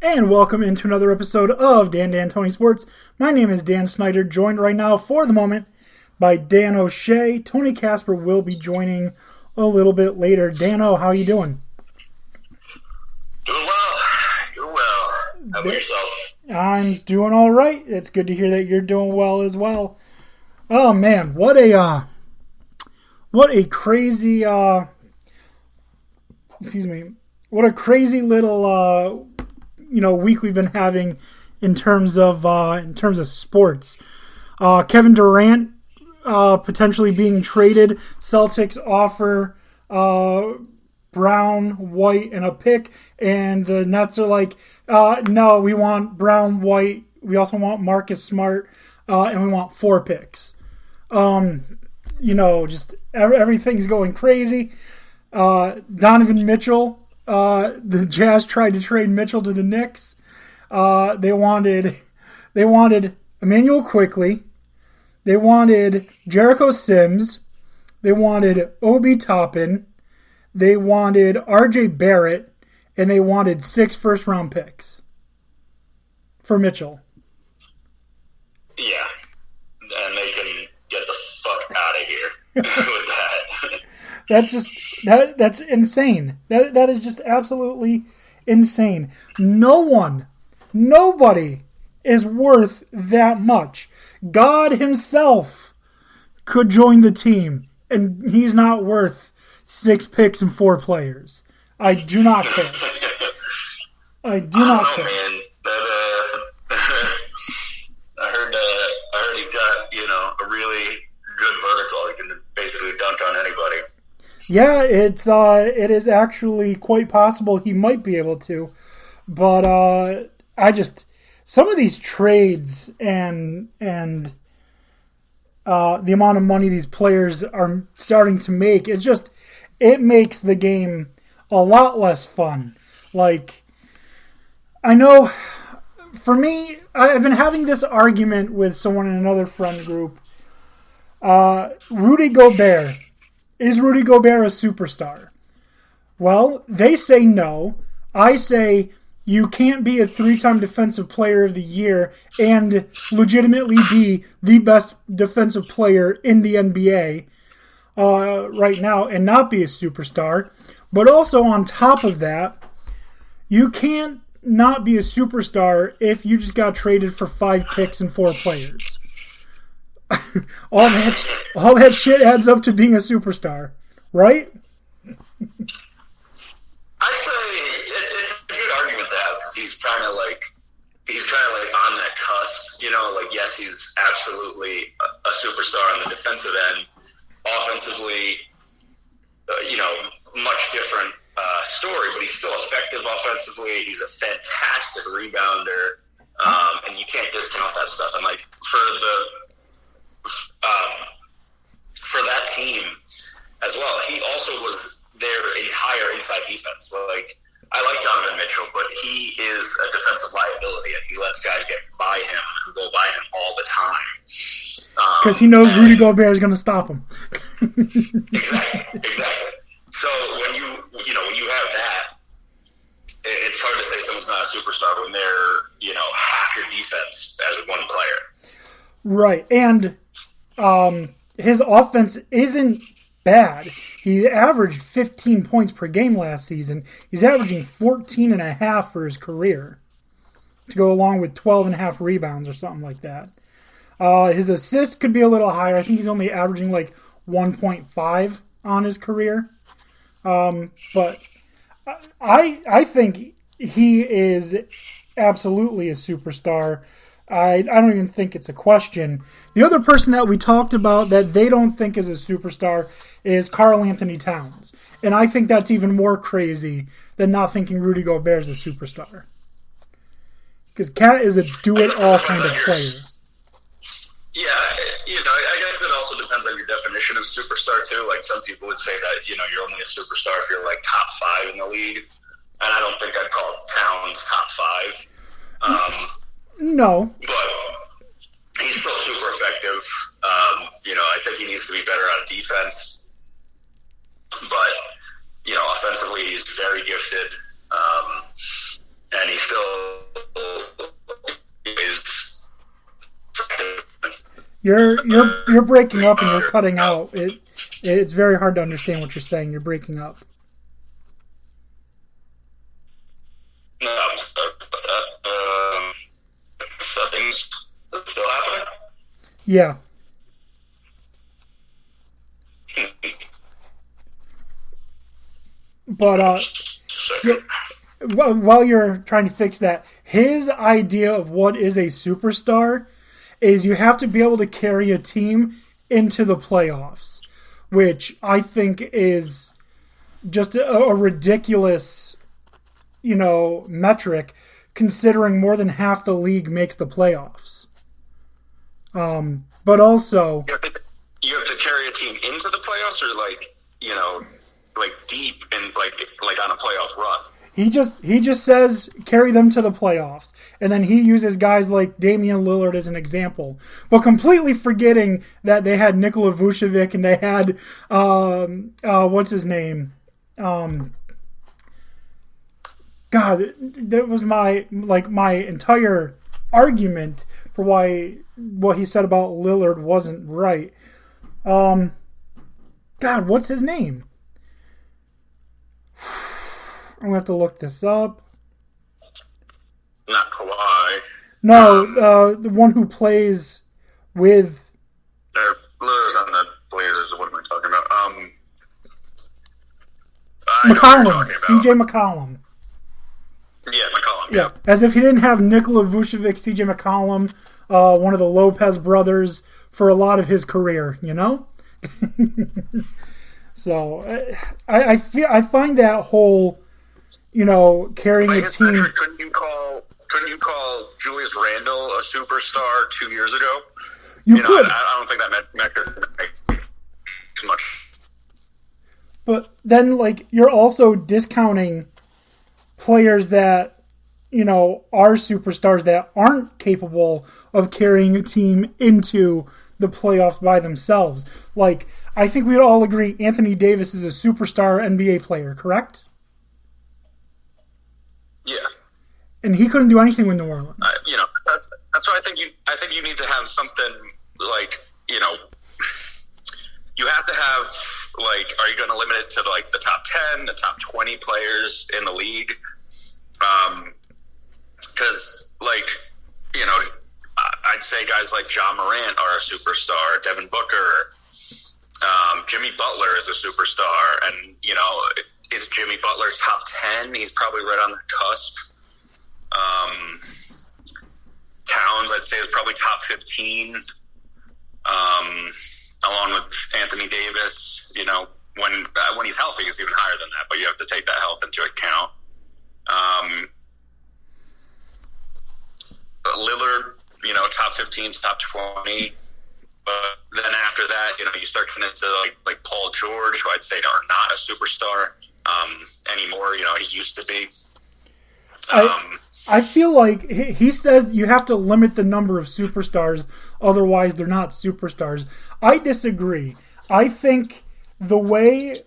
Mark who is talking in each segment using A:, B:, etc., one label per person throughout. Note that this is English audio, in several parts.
A: And welcome into another episode of Dan Tony Sports. My name is Dan Snyder, joined right now for the moment by Dan O'Shea. Tony Casper will be joining a little bit later. Dano, how you doing?
B: Doing well. How about yourself?
A: I'm doing all right. It's good to hear that you're doing well as well. Oh man, what a crazy what a crazy little week we've been having in terms of sports. Kevin Durant potentially being traded. Celtics offer Brown, White, and a pick, and the Nets are like, no, we want Brown, White. We also want Marcus Smart, and we want 4 picks. Just everything's going crazy. Donovan Mitchell. The Jazz tried to trade Mitchell to the Knicks. They wanted Emmanuel Quickley. They wanted Jericho Sims. They wanted Obi Toppin. They wanted R.J. Barrett, and they wanted 6 first-round picks for Mitchell.
B: Yeah, and they can get the fuck out of here with that.
A: That's insane. That is just absolutely insane. Nobody is worth that much. God himself could join the team, and he's not worth 6 picks and 4 players. I do not care. I do not care.
B: Man. I heard he's got a really good vertical. He can basically dunk on anybody.
A: Yeah, it is actually quite possible he might be able to, but some of these trades and the amount of money these players are starting to make, it makes the game a lot less fun. Like, I know, for me, I've been having this argument with someone in another friend group. Rudy Gobert. Is Rudy Gobert a superstar? Well, they say no. I say you can't be a 3-time defensive player of the year and legitimately be the best defensive player in the NBA right now and not be a superstar. But also on top of that, you can't not be a superstar if you just got traded for 5 picks and 4 players. all that shit adds up to being a superstar, right?
B: I'd say it's a good argument to have. He's kind of like on that cusp, yes, he's absolutely a superstar on the defensive end. Offensively, much different story, but he's still effective offensively. He's a fantastic rebounder, and you can't discount that stuff. And for that team as well, he also was their entire inside defense. I like Donovan Mitchell, but he is a defensive liability, and he lets guys get by him and go by him all the time.
A: Because he knows Rudy Gobert is going to stop him.
B: Exactly. So when you have that, it's hard to say someone's not a superstar when they're half your defense as one player.
A: Right, and his offense isn't bad. He averaged 15 points per game last season. He's averaging 14.5 for his career, to go along with 12.5 rebounds or something like that. His assists could be a little higher. I think he's only averaging 1.5 on his career. But I think he is absolutely a superstar. I don't even think it's a question. The other person that we talked about that they don't think is a superstar is Karl Anthony Towns. And I think that's even more crazy than not thinking Rudy Gobert is a superstar. Because Cat is a do-it-all kind of player.
B: Yeah, I guess it also depends on your definition of superstar, too. Some people would say that, you're only a superstar if you're, top 5 in the league. And I don't think I'd call Towns top 5.
A: No.
B: But he's still super effective. I think he needs to be better on defense. But, offensively, he's very gifted. And he's still is.
A: You're breaking up and you're cutting out. It's very hard to understand what you're saying. You're breaking up.
B: No, I'm sorry about that. Settings. Is it still happening?
A: Yeah. But so, while you're trying to fix that, his idea of what is a superstar is you have to be able to carry a team into the playoffs, which I think is just a ridiculous, metric, considering more than half the league makes the playoffs. But also,
B: you have to carry a team into the playoffs, or like deep and like on a playoff run.
A: He just says carry them to the playoffs, and then he uses guys like Damian Lillard as an example, but completely forgetting that they had Nikola Vucevic and they had what's his name? God, that was my entire argument for why what he said about Lillard wasn't right. God, what's his name? I'm going to have to look this up.
B: Not Kawhi.
A: No, the one who plays with...
B: Lillard's on the Blazers. What am I talking about?
A: McCollum. CJ McCollum.
B: Yeah, McCollum.
A: Yeah, as if he didn't have Nikola Vucevic, CJ McCollum, one of the Lopez brothers, for a lot of his career, So, I find that whole... carrying a team.
B: Metric, couldn't you call Julius Randle a superstar 2 years ago?
A: You could.
B: I don't think that metric makes much.
A: But then, you're also discounting players that, are superstars that aren't capable of carrying a team into the playoffs by themselves. I think we'd all agree Anthony Davis is a superstar NBA player, correct?
B: Yeah,
A: and he couldn't do anything with New Orleans.
B: That's why I think you need to have something you have to have are you going to limit it to the top 10, the top 20 players in the league? Because I'd say guys like Ja Morant are a superstar, Devin Booker, Jimmy Butler is a superstar, and is Jimmy Butler top 10? He's probably right on the cusp. Towns, I'd say, is probably top 15. Along with Anthony Davis, when he's healthy, he's even higher than that, but you have to take that health into account. Lillard, top 15, top 20. But then after that, you start getting into like Paul George, who I'd say are not a superstar anymore. He used to be.
A: I feel like he says you have to limit the number of superstars, otherwise they're not superstars. I disagree. I think the way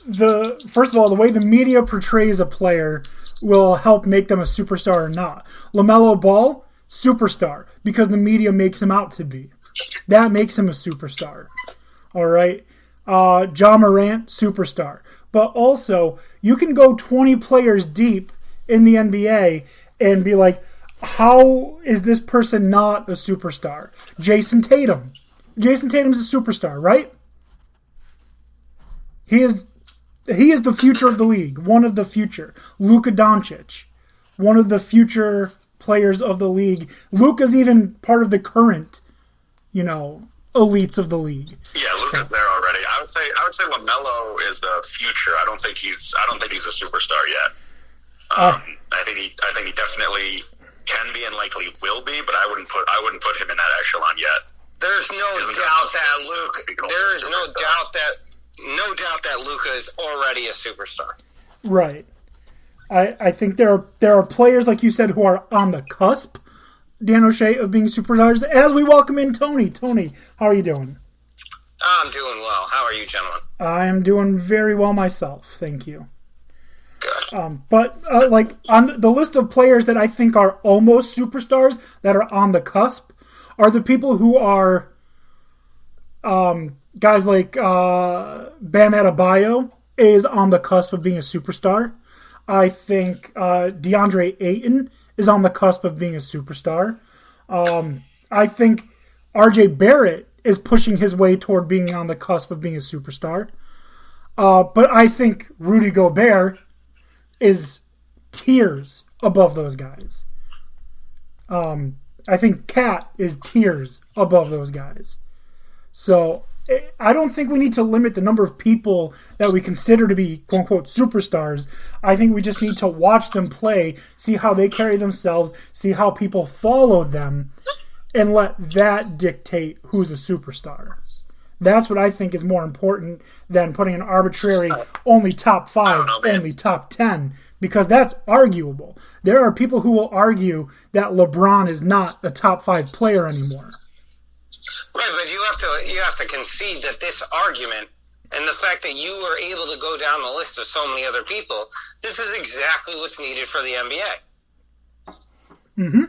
A: the media portrays a player will help make them a superstar or not. LaMelo Ball, superstar, because the media makes him out to be. That makes him a superstar. All right? Ja Morant, superstar. But also, you can go 20 players deep in the NBA and be like, how is this person not a superstar? Jason Tatum. Jason Tatum's a superstar, right? He is the future of the league. One of the future. Luka Doncic. One of the future players of the league. Luka's even part of the current, elites of the league.
B: Yeah, Luka's there already. I would say LaMelo is the future. I don't think he's a superstar yet. I think he definitely can be and likely will be, but I wouldn't put him in that echelon yet.
C: There's no doubt that Luka is already a superstar.
A: Right. I think there are players, like you said, who are on the cusp, Dan O'Shea, of being superstars. As we welcome in Tony. Tony, how are you doing?
C: I'm doing well. How are you, gentlemen?
A: I am doing very well myself. Thank you.
C: Good.
A: But like on the list of players that I think are almost superstars that are on the cusp are the people who are guys like Bam Adebayo is on the cusp of being a superstar. I think DeAndre Ayton is on the cusp of being a superstar. I think RJ Barrett is pushing his way toward being on the cusp of being a superstar. But I think Rudy Gobert is tiers above those guys. I think Cat is tiers above those guys. So I don't think we need to limit the number of people that we consider to be quote-unquote superstars. I think we just need to watch them play, see how they carry themselves, see how people follow them, and let that dictate who's a superstar. That's what I think is more important than putting an arbitrary only top 5, only top 10, because that's arguable. There are people who will argue that LeBron is not a top 5 player anymore.
C: Right, but you have to concede that this argument and the fact that you are able to go down the list of so many other people, this is exactly what's needed for the NBA.
A: Mm-hmm.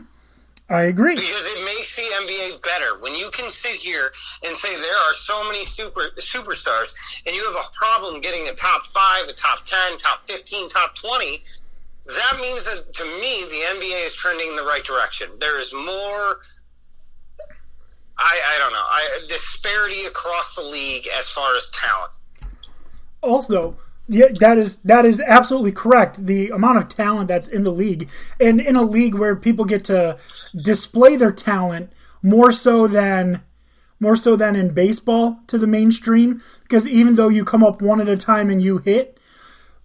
A: I agree.
C: Because it makes the NBA better. When you can sit here and say there are so many superstars and you have a problem getting a top 5, a top 10, top 15, top 20, that means that, to me, the NBA is trending in the right direction. There is more, I don't know, disparity across the league as far as talent.
A: Also, yeah, that is absolutely correct. The amount of talent that's in the league, and in a league where people get to display their talent more so than in baseball to the mainstream, because even though you come up one at a time and you hit,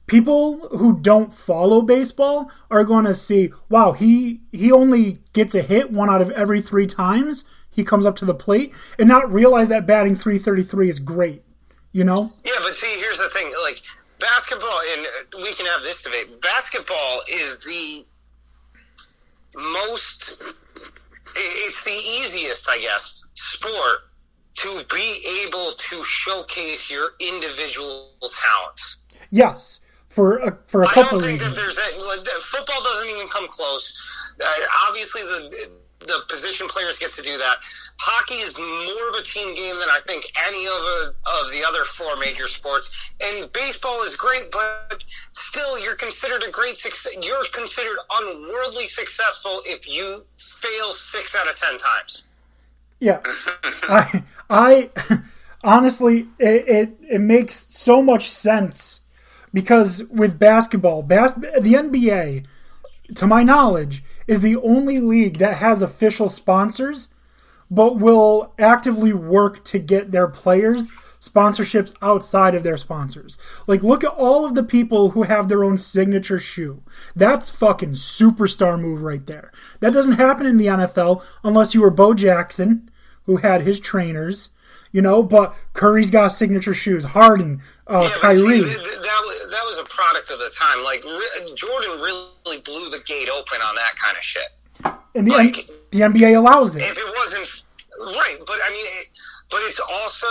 A: people who don't follow baseball are going to see, wow, he only gets a hit 1 out of every 3 times he comes up to the plate, and not realize that batting .333 is great, you know?
C: Yeah, but see, here's the thing, like, basketball, and we can have this debate, basketball is the most, it's the easiest, I guess, sport to be able to showcase your individual talents.
A: Yes, for a couple of reasons.
C: I don't think that there's that, like, football doesn't even come close. Obviously, the position players get to do that. Hockey is more of a team game than I think any of the other 4 major sports. And baseball is great, but still, you're considered a great success. You're considered unworldly successful if you fail 6 out of 10 times.
A: Yeah, I honestly, it makes so much sense because with basketball, the NBA, to my knowledge, is the only league that has official sponsors, but will actively work to get their players sponsorships outside of their sponsors. Like, look at all of the people who have their own signature shoe. That's fucking superstar move right there. That doesn't happen in the NFL unless you were Bo Jackson, who had his trainers, you know, but Curry's got signature shoes. Harden, Kyrie.
C: That was a product of the time. Like, Jordan really blew the gate open on that kind of shit.
A: And the NBA allows it.
C: If it wasn't right, but I mean, but it's also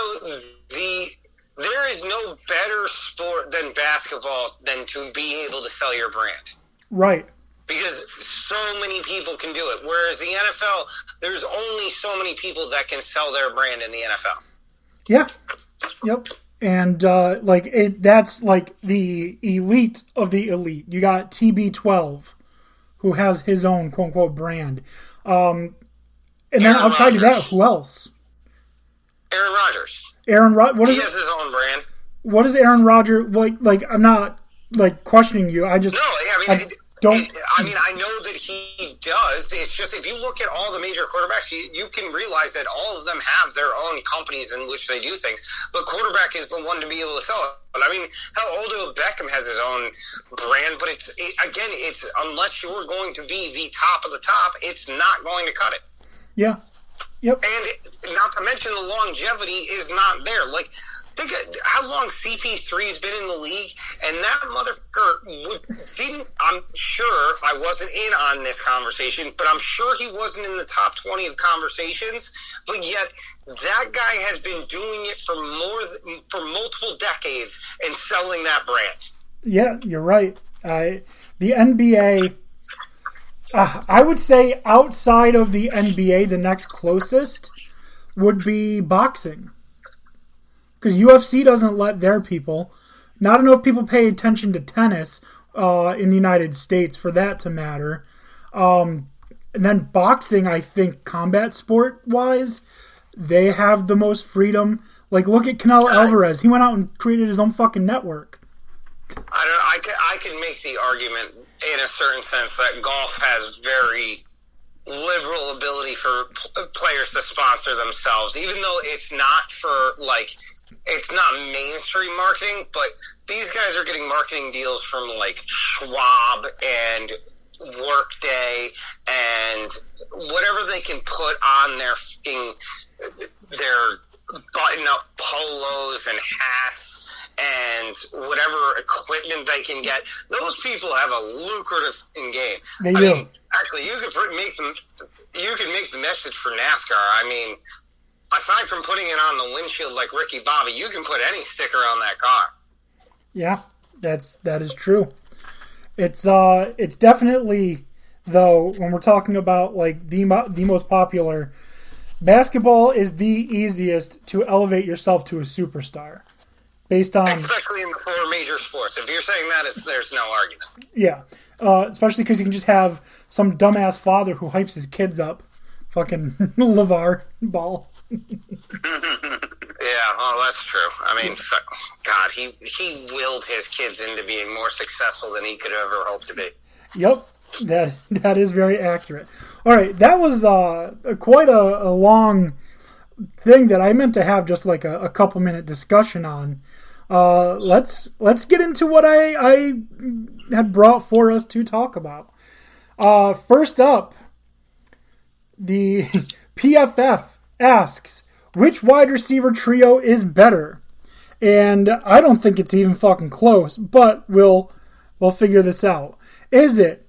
C: there is no better sport than basketball than to be able to sell your brand.
A: Right.
C: Because so many people can do it. Whereas the NFL, there's only so many people that can sell their brand in the NFL.
A: Yeah. Yep. And that's like the elite of the elite. You got TB12, who has his own quote unquote brand. And then outside of that, who else?
C: Aaron Rodgers.
A: He
C: has his own brand.
A: What is Aaron Rodgers like? I'm not like questioning you. I just
C: I know that he does. It's just if you look at all the major quarterbacks, you can realize that all of them have their own companies in which they do things. But quarterback is the one to be able to sell it. But I mean, hell, Odell Beckham has his own brand, but it's unless you're going to be the top of the top, it's not going to cut it.
A: Yeah. Yep.
C: And not to mention the longevity is not there. Like, think of how long CP3's been in the league, and that motherfucker I'm sure I wasn't in on this conversation, but I'm sure he wasn't in the top 20 of conversations, but yet that guy has been doing it for multiple decades and selling that brand.
A: Yeah, you're right. The NBA, I would say outside of the NBA, the next closest would be boxing. Because UFC doesn't let their people, not enough people pay attention to tennis in the United States for that to matter. And then boxing, I think, combat sport-wise, they have the most freedom. Like, look at Canelo Alvarez. He went out and created his own fucking network.
C: I can make the argument in a certain sense that golf has very liberal ability for players to sponsor themselves, even though it's not for, like, it's not mainstream marketing, but these guys are getting marketing deals from, like, Schwab and Workday and whatever they can put on their button-up polos and hats and whatever equipment they can get. Those people have a lucrative game.
A: They do.
C: Actually, you could make the message for NASCAR. I mean, aside from putting it on the windshield like Ricky Bobby, you can put any sticker on that car.
A: Yeah, that is true. It's definitely, though, when we're talking about like the most popular, basketball is the easiest to elevate yourself to a superstar, based on,
C: especially in the four major sports. If you're saying that, there's no argument.
A: Yeah, especially because you can just have some dumbass father who hypes his kids up, fucking LeVar Ball.
C: Yeah, well, that's true. I mean, God, he willed his kids into being more successful than he could ever hope to be.
A: Yep, that is very accurate. All right, that was quite a long thing that I meant to have just like a couple minute discussion on. Let's get into what I had brought for us to talk about. First up, the PFF asks, which wide receiver trio is better? And I don't think it's even fucking close, but we'll figure this out. Is it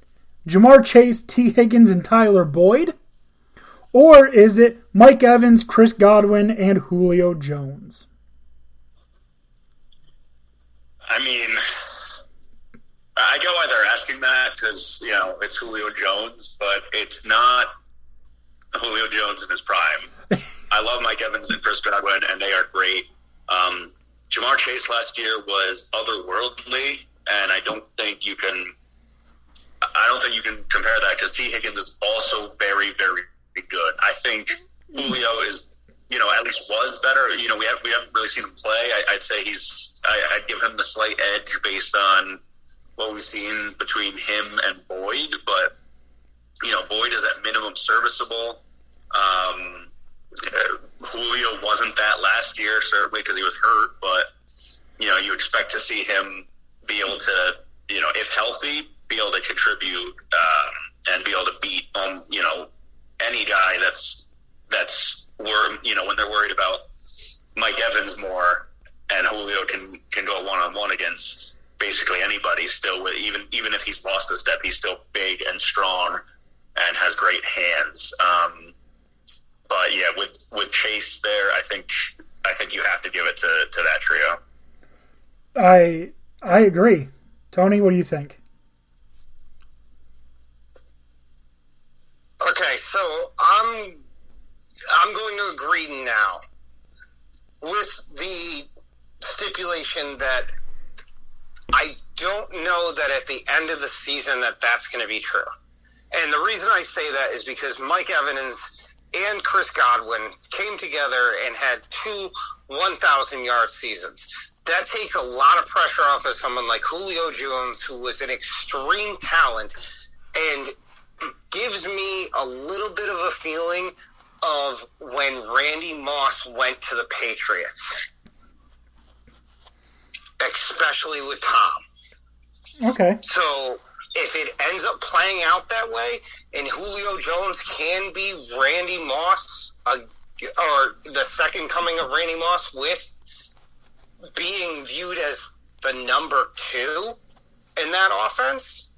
A: Ja'Marr Chase, T. Higgins, and Tyler Boyd? Or is it Mike Evans, Chris Godwin, and Julio Jones?
B: I mean, I get why they're asking that because, you know, it's Julio Jones, but it's not Julio Jones in his prime. I love Mike Evans and Chris Godwin, and they are great. Ja'Marr Chase last year was otherworldly, and I don't think you can compare that because T. Higgins is also very, very good. I think Julio is, you know, at least was better. You know, we haven't really seen him play. I'd say I'd give him the slight edge based on what we've seen between him and Boyd, but, you know, Boyd is at minimum serviceable. Julio wasn't that last year, certainly because he was hurt, but, you know, you expect to see him be able to, you know, if healthy, be able to contribute and be able to beat, you know, any guy that's you know, when they're worried about Mike Evans more, and Julio can go one-on-one against basically anybody still, with even if he's lost a step, he's still big and strong and has great hands. But yeah, with Chase there, I think you have to give it to that trio.
A: I agree. Tony, what do you think?
C: Okay, so I'm going to agree now with the stipulation that I don't know that at the end of the season that's going to be true. And the reason I say that is because Mike Evans and Chris Godwin came together and had two 1,000-yard seasons. That takes a lot of pressure off of someone like Julio Jones, who was an extreme talent, and gives me a little bit of a feeling of when Randy Moss went to the Patriots, especially with Tom.
A: Okay.
C: So if it ends up playing out that way, and Julio Jones can be Randy Moss, or the second coming of Randy Moss, with being viewed as the number 2 in that offense,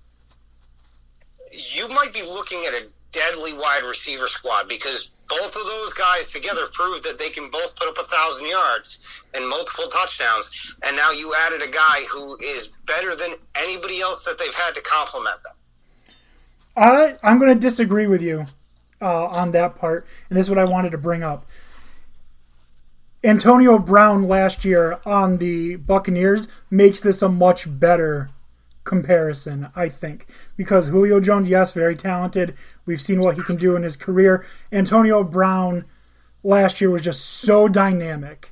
C: you might be looking at a deadly wide receiver squad, because Both of those guys together proved that they can both put up 1,000 yards and multiple touchdowns. And now you added a guy who is better than anybody else that they've had to complement them.
A: I'm going to disagree with you on that part, and this is what I wanted to bring up. Antonio Brown last year on the Buccaneers makes this a much better comparison, I think, because Julio Jones, yes, very talented. We've seen what he can do in his career. Antonio Brown last year was just so dynamic.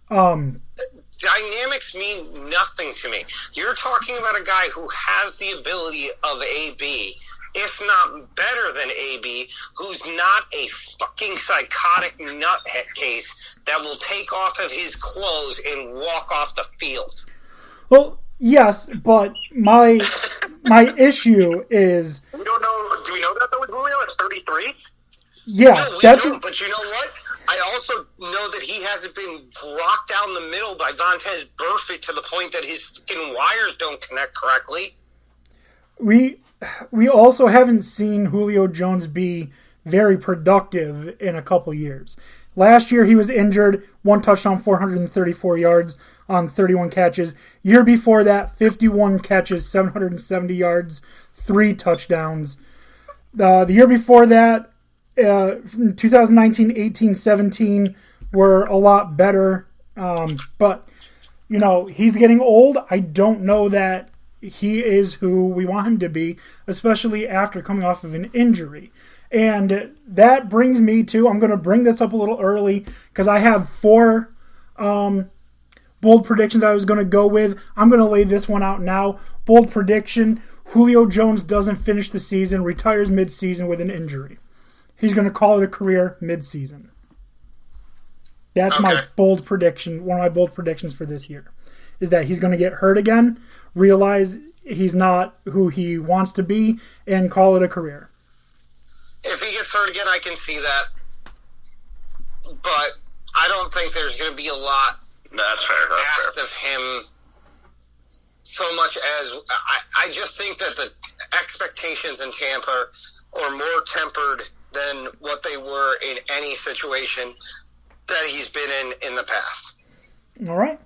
C: Dynamics mean nothing to me. You're talking about a guy who has the ability of AB, if not better than AB, who's not a fucking psychotic nuthead case that will take off of his clothes and walk off the field.
A: Well, yes, but my issue is...
B: We don't know. Do we know that, though, with Julio at 33?
A: Yeah,
C: no, we
A: that's...
C: don't, but you know what? I also know that he hasn't been rocked down the middle by Vontaze Burfict to the point that his fucking wires don't connect correctly.
A: We also haven't seen Julio Jones be very productive in a couple years. Last year he was injured, 1 touchdown, 434 yards on 31 catches. Year before that, 51 catches, 770 yards, 3 touchdowns. The year before that, 2019, 18, 17 were a lot better. But, you know, he's getting old. I don't know that he is who we want him to be, especially after coming off of an injury. And that brings me to, I'm going to bring this up a little early because I have 4 bold predictions I was going to go with. I'm going to lay this one out now. Bold prediction, Julio Jones doesn't finish the season, retires mid-season with an injury. He's going to call it a career mid-season. That's my bold prediction, one of my bold predictions for this year, is that he's going to get hurt again, realize he's not who he wants to be, and call it a career.
C: If he gets hurt again, I can see that. But I don't think there's going to be a lot
B: That's fair.
C: asked of him so much as... I just think that the expectations in Tampa are more tempered than what they were in any situation that he's been in the past.
A: All right.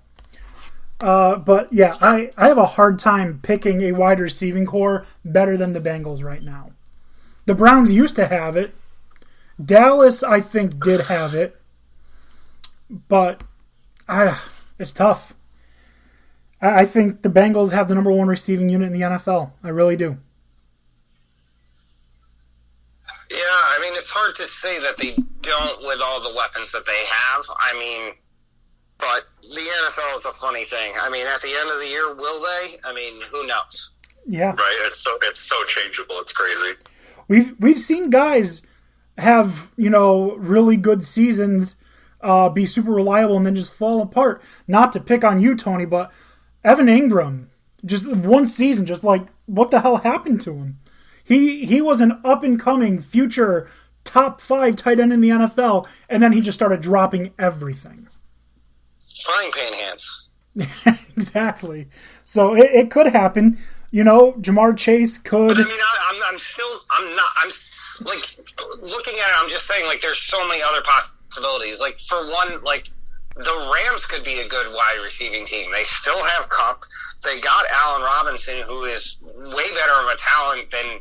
A: But, yeah, I have a hard time picking a wide receiving core better than the Bengals right now. The Browns used to have it. Dallas, I think, did have it. But it's tough. I think the Bengals have the number 1 receiving unit in the NFL. I really do.
C: Yeah, I mean, it's hard to say that they don't with all the weapons that they have. I mean, but the NFL is a funny thing. I mean, at the end of the year, will they? I mean, who knows?
A: Yeah.
B: Right, it's so changeable. It's crazy.
A: We've seen guys have, you know, really good seasons, be super reliable, and then just fall apart. Not to pick on you, Tony, but Evan Ingram, just one season, just like, what the hell happened to him? He was an up-and-coming future top 5 tight end in the NFL, and then he just started dropping everything.
C: Frying pan hands.
A: Exactly. So it could happen. You know, Jamar Chase could.
C: But I mean, I'm like, looking at it, I'm just saying, like, there's so many other possibilities. Like, for one, like, the Rams could be a good wide receiving team. They still have Kupp. They got Allen Robinson, who is way better of a talent than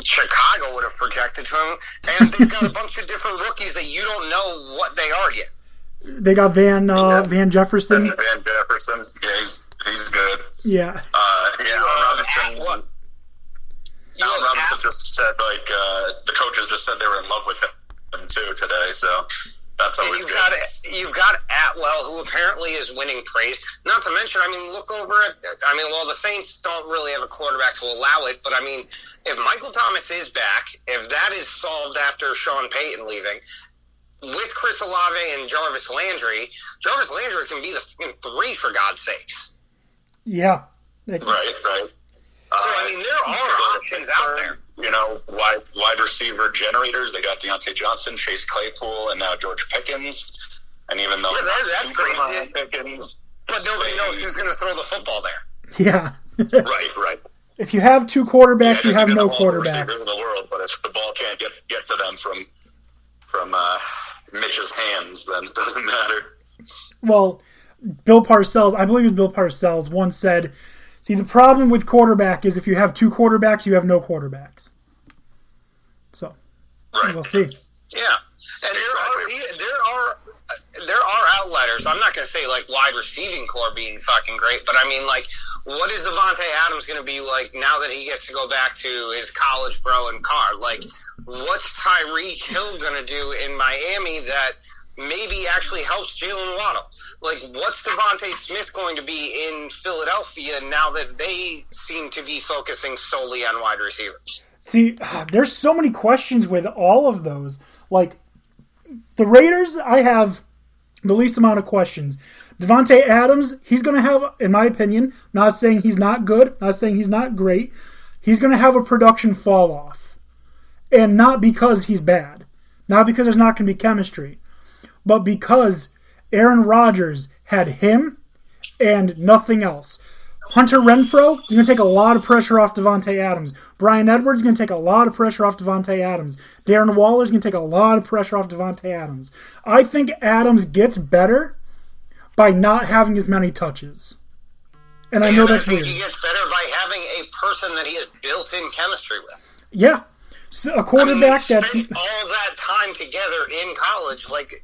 C: Chicago would have projected to him. And they've got a bunch of different rookies that you don't know what they are yet.
A: They got Van Jefferson.
B: Van Jefferson, yeah, he's good.
A: Yeah.
B: Allen Robinson just said, like, the coaches just said they were in love with him too today, so that's always good.
C: You've got Atwell, who apparently is winning praise. Not to mention, I mean, look over at, the Saints don't really have a quarterback to allow it, but I mean, if Michael Thomas is back, if that is solved after Sean Payton leaving, with Chris Olave and Jarvis Landry can be the 3 for God's sakes.
A: Yeah.
B: Right.
C: So, I mean, there are options out there.
B: You know, wide receiver generators. They got Deontay Johnson, Chase Claypool, and now George Pickens. And even though
C: that's great.
B: Pickens,
C: but nobody knows who's going to throw the football there.
A: Yeah.
B: Right.
A: If you have 2 quarterbacks, you have no quarterbacks.
B: Receivers in the world, but if the ball can't get to them from from Mitch's hands, then it doesn't matter.
A: Well, Bill Parcells, I believe it was Bill Parcells, once said, see, the problem with quarterback is if you have two quarterbacks, you have no quarterbacks. So,
B: Right.
A: we'll see.
C: Yeah, and there are outliers. I'm not going to say like wide receiving core being fucking great, but I mean like, what is Devontae Adams going to be like now that he gets to go back to his college bro and car? Like, what's Tyreek Hill going to do in Miami that maybe actually helps Jalen Waddle? Like, what's Devontae Smith going to be in Philadelphia now that they seem to be focusing solely on wide receivers?
A: See, there's so many questions with all of those. Like, the Raiders, I have the least amount of questions. Devontae Adams, he's going to have, in my opinion, not saying he's not good, not saying he's not great, he's going to have a production fall off. And not because he's bad. Not because there's not going to be chemistry. But because Aaron Rodgers had him and nothing else. Hunter Renfrow is going to take a lot of pressure off Devontae Adams. Bryan Edwards is going to take a lot of pressure off Devontae Adams. Darren Waller is going to take a lot of pressure off Devontae Adams. I think Adams gets better by not having as many touches. And I know that's weird.
C: I think he gets better by having a person that he has built-in chemistry with.
A: Yeah. So a quarterback
C: they
A: that's
C: spent all that time together in college. Like,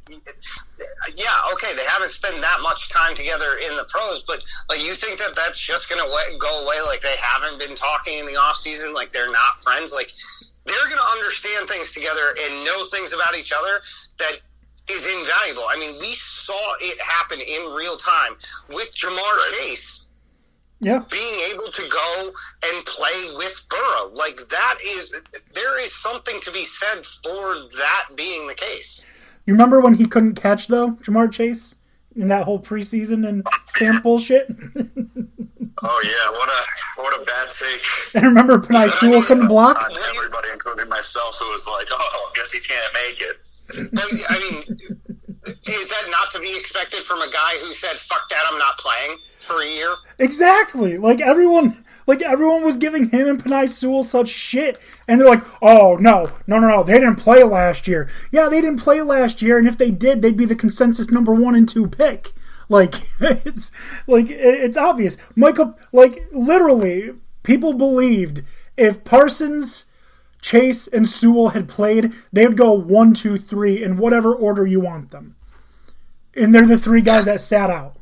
C: yeah, okay, they haven't spent that much time together in the pros, but like, you think that that's just going to go away? Like, they haven't been talking in the off season? Like, they're not friends? Like, they're going to understand things together and know things about each other that is invaluable. I mean, we saw it happen in real time with Jamar Chase.
A: yeah.
C: Being able to go and play with Burrow. Like, there is something to be said for that being the case.
A: You remember when he couldn't catch, though, Jamar Chase? In that whole preseason and camp bullshit?
B: Oh, yeah, what a bad take.
A: And remember Penei Sewell couldn't block?
B: Everybody, including myself, who was like, oh, I guess he can't make it.
C: I mean, is that not to be expected from a guy who said, fuck that, I'm not playing for a year?
A: Exactly. Like everyone was giving him and Penei Sewell such shit. And they're like, oh, no. They didn't play last year. Yeah, they didn't play last year. And if they did, they'd be the consensus number 1 and 2 pick. Like, it's obvious. Michael, like, literally, people believed if Parsons, Chase, and Sewell had played, they would go 1, 2, 3 in whatever order you want them. And they're the 3 guys that sat out.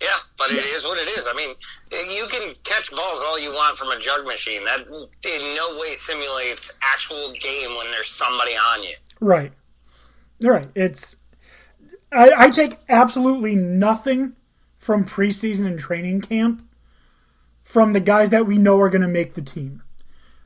C: Yeah, but it is what it is. I mean, you can catch balls all you want from a jug machine. That in no way simulates actual game when there's somebody on you.
A: Right. Right. I take absolutely nothing from preseason and training camp from the guys that we know are going to make the team.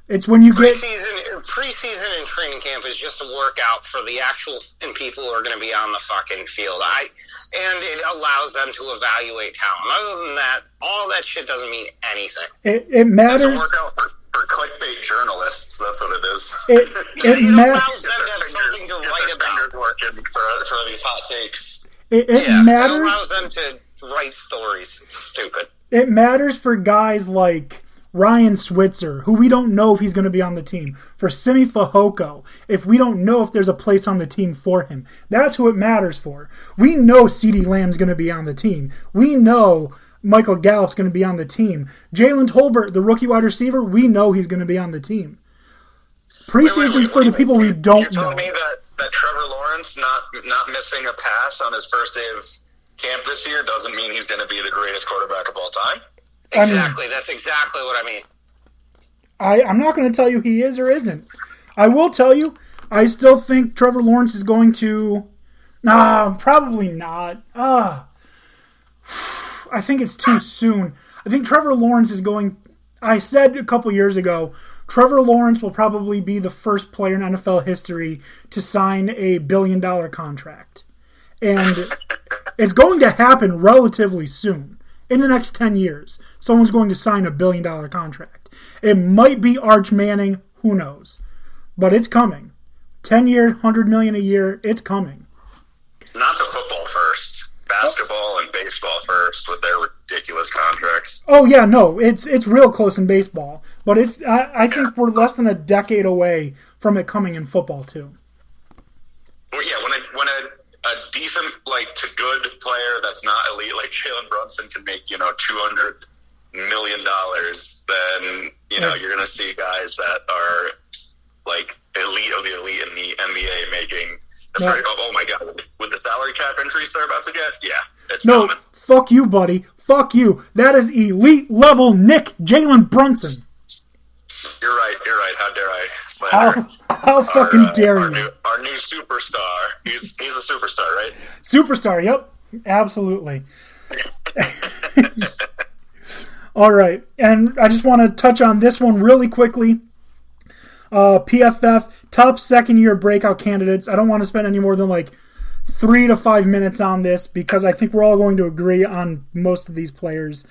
A: It's when you get
C: preseason and training camp is just a workout for the actual and people who are going to be on the fucking field. And it allows them to evaluate talent. Other than that, all that shit doesn't mean anything.
A: It matters.
B: It's a workout for clickbait journalists. That's what it is.
C: It allows them to have something to write about.
B: Working for these hot takes.
A: It matters.
C: It allows them to write stories. It's stupid.
A: It matters for guys like Ryan Switzer, who we don't know if he's going to be on the team. For Simi Fehoko, if we don't know if there's a place on the team for him. That's who it matters for. We know CeeDee Lamb's going to be on the team. We know Michael Gallup's going to be on the team. Jalen Tolbert, the rookie wide receiver, we know he's going to be on the team. Preseason's for the people we don't know.
B: You're telling me that Trevor Lawrence not missing a pass on his first day of camp this year doesn't mean he's going to be the greatest quarterback of all time?
C: Exactly. That's exactly what I mean.
A: I'm not going to tell you he is or isn't. I will tell you, I still think Trevor Lawrence is going to... probably not. I think it's too soon. I think Trevor Lawrence is going... I said a couple years ago, Trevor Lawrence will probably be the first player in NFL history to sign a $1 billion contract. And it's going to happen relatively soon. In the next 10 years, someone's going to sign a $1 billion contract. It might be Arch Manning, who knows? But it's coming. 10 years, $100 million a year, it's coming.
B: Not to football first. Basketball and baseball first with their ridiculous contracts.
A: Oh, yeah, no, it's real close in baseball. But I think we're less than a decade away from it coming in football, too.
B: decent, to good player that's not elite, like Jalen Brunson can make, $200 million, then, you're going to see guys that are, elite of the elite in the NBA making, oh my God, with the salary cap increase they're about to get, it's coming.
A: Fuck you, buddy. Fuck you. That is elite level Nick Jalen Brunson.
B: You're right. How dare I slander
A: how fucking dare you?
B: Our new superstar. He's a superstar, right?
A: Superstar, yep. Absolutely. All right. And I just want to touch on this one really quickly. PFF, top second-year breakout candidates. I don't want to spend any more than 3 to 5 minutes on this because I think we're all going to agree on most of these players.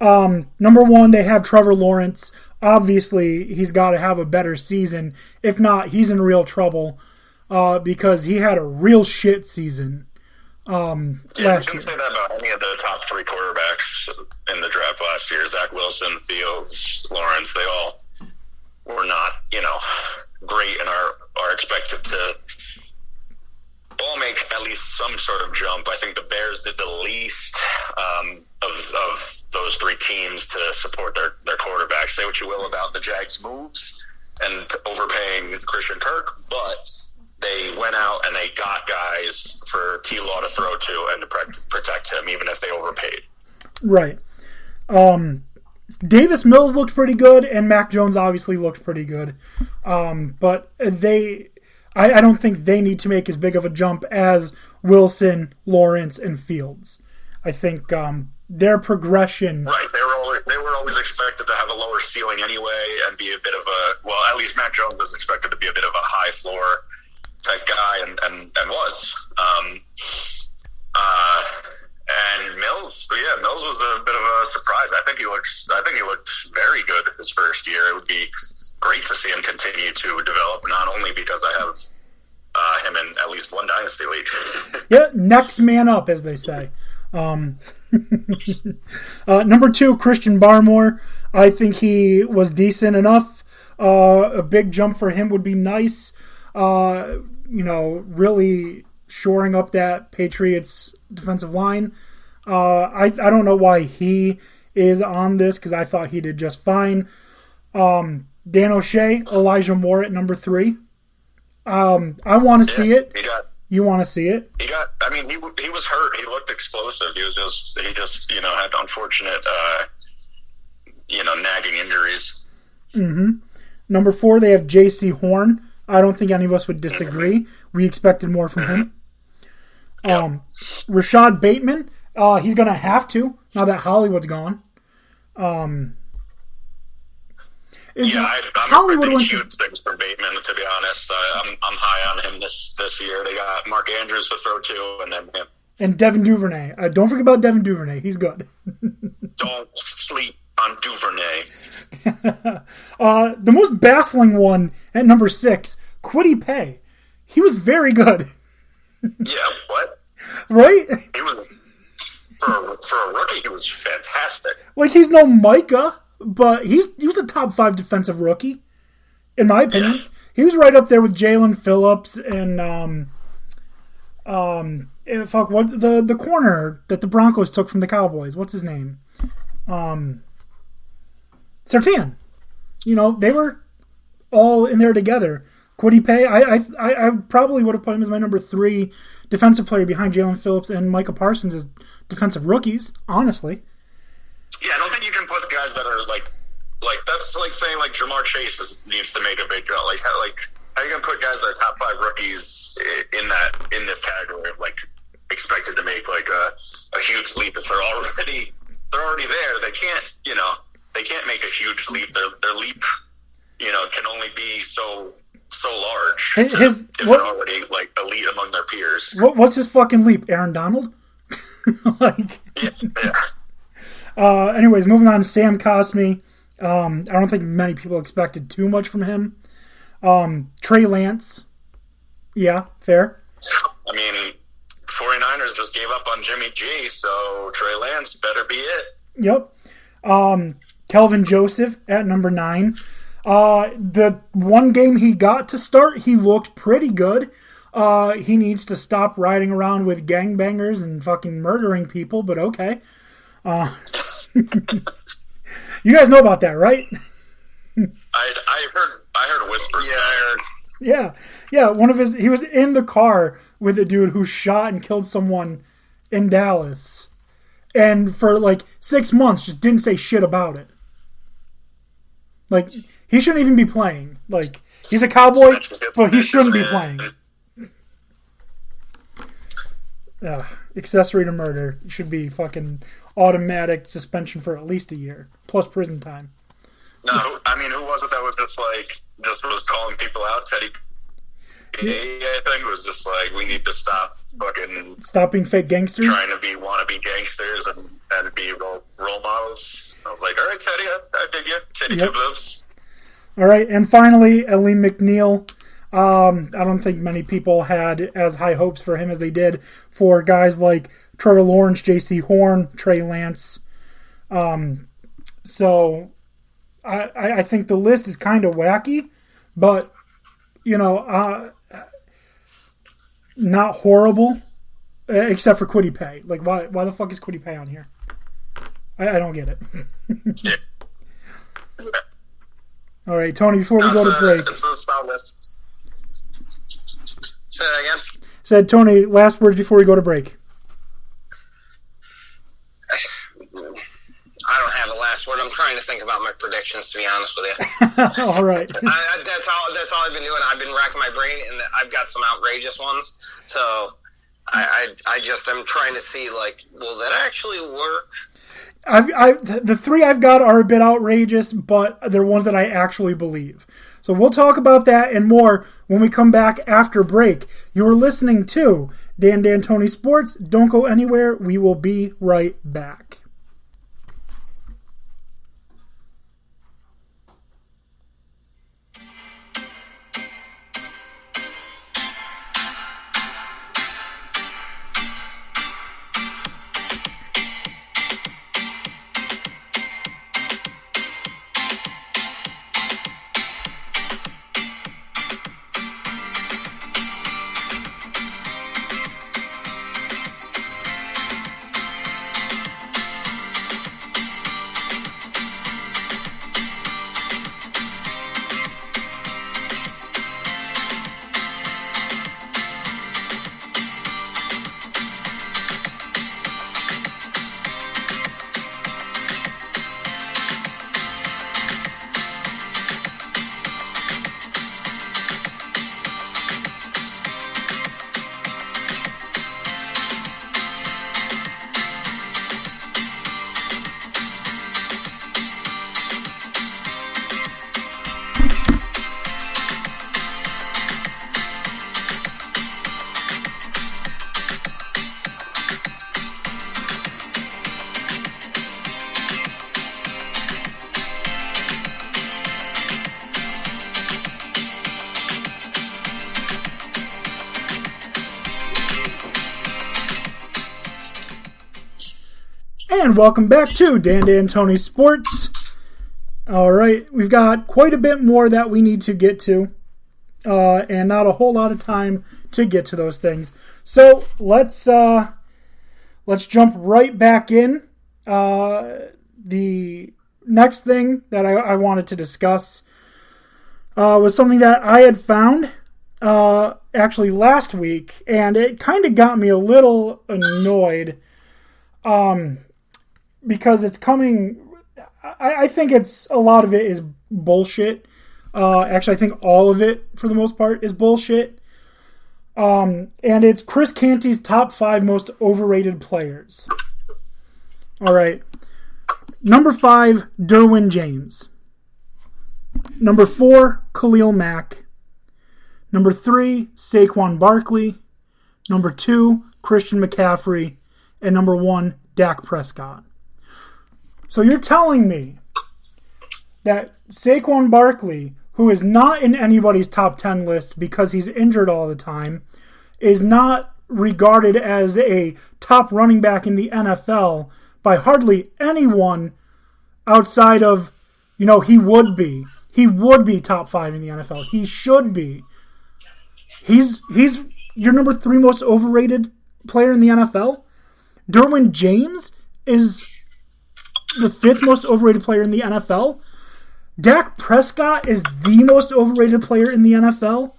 A: Number one, they have Trevor Lawrence. Obviously, he's got to have a better season. If not, he's in real trouble because he had a real shit season last year.
B: You can say that about any of the top 3 quarterbacks in the draft last year. Zach Wilson, Fields, Lawrence, they all were not, great and are expected to all make at least some sort of jump. I think the Bears did the least of those 3 teams to support their quarterbacks. Say what you will about the Jags' moves and overpaying Christian Kirk, but they went out and they got guys for T-Law to throw to and to protect him, even if they overpaid.
A: Right. Davis Mills looked pretty good, and Mac Jones obviously looked pretty good. But I don't think they need to make as big of a jump as Wilson, Lawrence, and Fields. I think their progression...
B: Right, they were always expected to have a lower ceiling anyway and be a bit of at least Mac Jones was expected to be a bit of a high floor type guy and was. And Mills was a bit of a surprise. I think he looked very good his first year. It would be great to see him continue to develop, not only because I have him in at least one dynasty league.
A: Yeah, next man up, as they say. Number 2, Christian Barmore. I think he was decent enough. A big jump for him would be nice. Really shoring up that Patriots defensive line. I don't know why he is on this because I thought he did just fine. Dan O'Shea, Elijah Moore at number 3. I want to see it. You want to see it?
B: He was hurt. He looked explosive. He just had unfortunate, nagging injuries.
A: Mm-hmm. Number 4, they have J.C. Horn. I don't think any of us would disagree. We expected more from him. Rashad Bateman, he's going to have to, now that Hollywood's gone.
B: I'm
A: Hollywood
B: expecting huge things from Bateman, to be honest. I'm high on him this year. They got Mark Andrews to throw to, and then him.
A: And Devin Duvernay. Don't forget about Devin Duvernay. He's good.
B: Don't sleep on Duvernay.
A: The most baffling one at number 6, Kwity Paye. He was very good.
B: Yeah, what?
A: Right?
B: He was for a rookie. He was fantastic.
A: He's no Micah, but he was a top 5 defensive rookie, in my opinion. Yeah. He was right up there with Jalen Phillips and the corner that the Broncos took from the Cowboys. What's his name? Surtain. They were all in there together. Kwity Paye, I probably would have put him as my number 3 defensive player behind Jalen Phillips and Micah Parsons as defensive rookies, honestly.
B: Yeah, I don't think you can put guys that are like that's like saying Jamar Chase needs to make a big jump. How are you gonna put guys that are top 5 rookies in this category of expected to make a huge leap if they're already there? They can't make a huge leap. Their leap can only be so large if they're already elite among their peers.
A: What's his fucking leap? Aaron Donald?
B: Yeah.
A: Anyways, moving on to Sam Cosmi. I don't think many people expected too much from him. Trey Lance. Yeah, fair.
B: 49ers just gave up on Jimmy G, so Trey Lance better be it.
A: Yep. Kelvin Joseph at number 9. The one game he got to start, he looked pretty good. He needs to stop riding around with gangbangers and fucking murdering people, but okay. You guys know about that, right?
B: I heard whispers. Yeah, I heard.
A: Yeah. He was in the car with a dude who shot and killed someone in Dallas, and for like 6 months just didn't say shit about it. Like, he shouldn't even be playing. Like, he's a Cowboy, but he shouldn't be playing. Accessory to murder should be fucking automatic suspension for at least a year, plus prison time.
B: No, I mean, who was it that was just was calling people out? Teddy P, I think, was just like, we need to stop
A: being fake gangsters,
B: trying to be wannabe gangsters and be role models. I was like, all right, Teddy, I dig you. Teddy Gibbs.
A: All right, and finally, Aleem McNeil. I don't think many people had as high hopes for him as they did for guys like Trevor Lawrence, J.C. Horn, Trey Lance. So I think the list is kind of wacky, but, not horrible, except for Kwity Paye. Like, why the fuck is Kwity Paye on here? I don't get it.
B: Yeah.
A: All right, Tony, before we go to break.
B: It's a style list.
C: Say that again?
A: Said, Tony, last words before we go to break.
C: I don't have a last word. I'm trying to think about my predictions, to be honest with you.
A: All right.
C: That's all I've been doing. I've been racking my brain, and I've got some outrageous ones. So I'm trying to see, like, will that actually work?
A: The three I've got are a bit outrageous, but they're ones that I actually believe. So we'll talk about that and more when we come back after break. You're listening to Dan D'Antoni Sports. Don't go anywhere. We will be right back. And welcome back to Dan D'Antoni Sports. All right, we've got quite a bit more that we need to get to, and not a whole lot of time to get to those things. So let's jump right back in. The next thing that I wanted to discuss was something that I had found actually last week, and it kind of got me a little annoyed. Because it's coming, I think a lot of it is bullshit. Actually, I think all of it, for the most part, is bullshit. And it's Chris Canty's top 5 most overrated players. All right. Number 5, Derwin James. Number 4, Khalil Mack. Number 3, Saquon Barkley. Number 2, Christian McCaffrey. And number 1, Dak Prescott. So you're telling me that Saquon Barkley, who is not in anybody's top 10 list because he's injured all the time, is not regarded as a top running back in the NFL by hardly anyone outside of, he would be. He would be top 5 in the NFL. He should be. He's your number 3 most overrated player in the NFL? Derwin James is the 5th most overrated player in the NFL. Dak Prescott is the most overrated player in the NFL.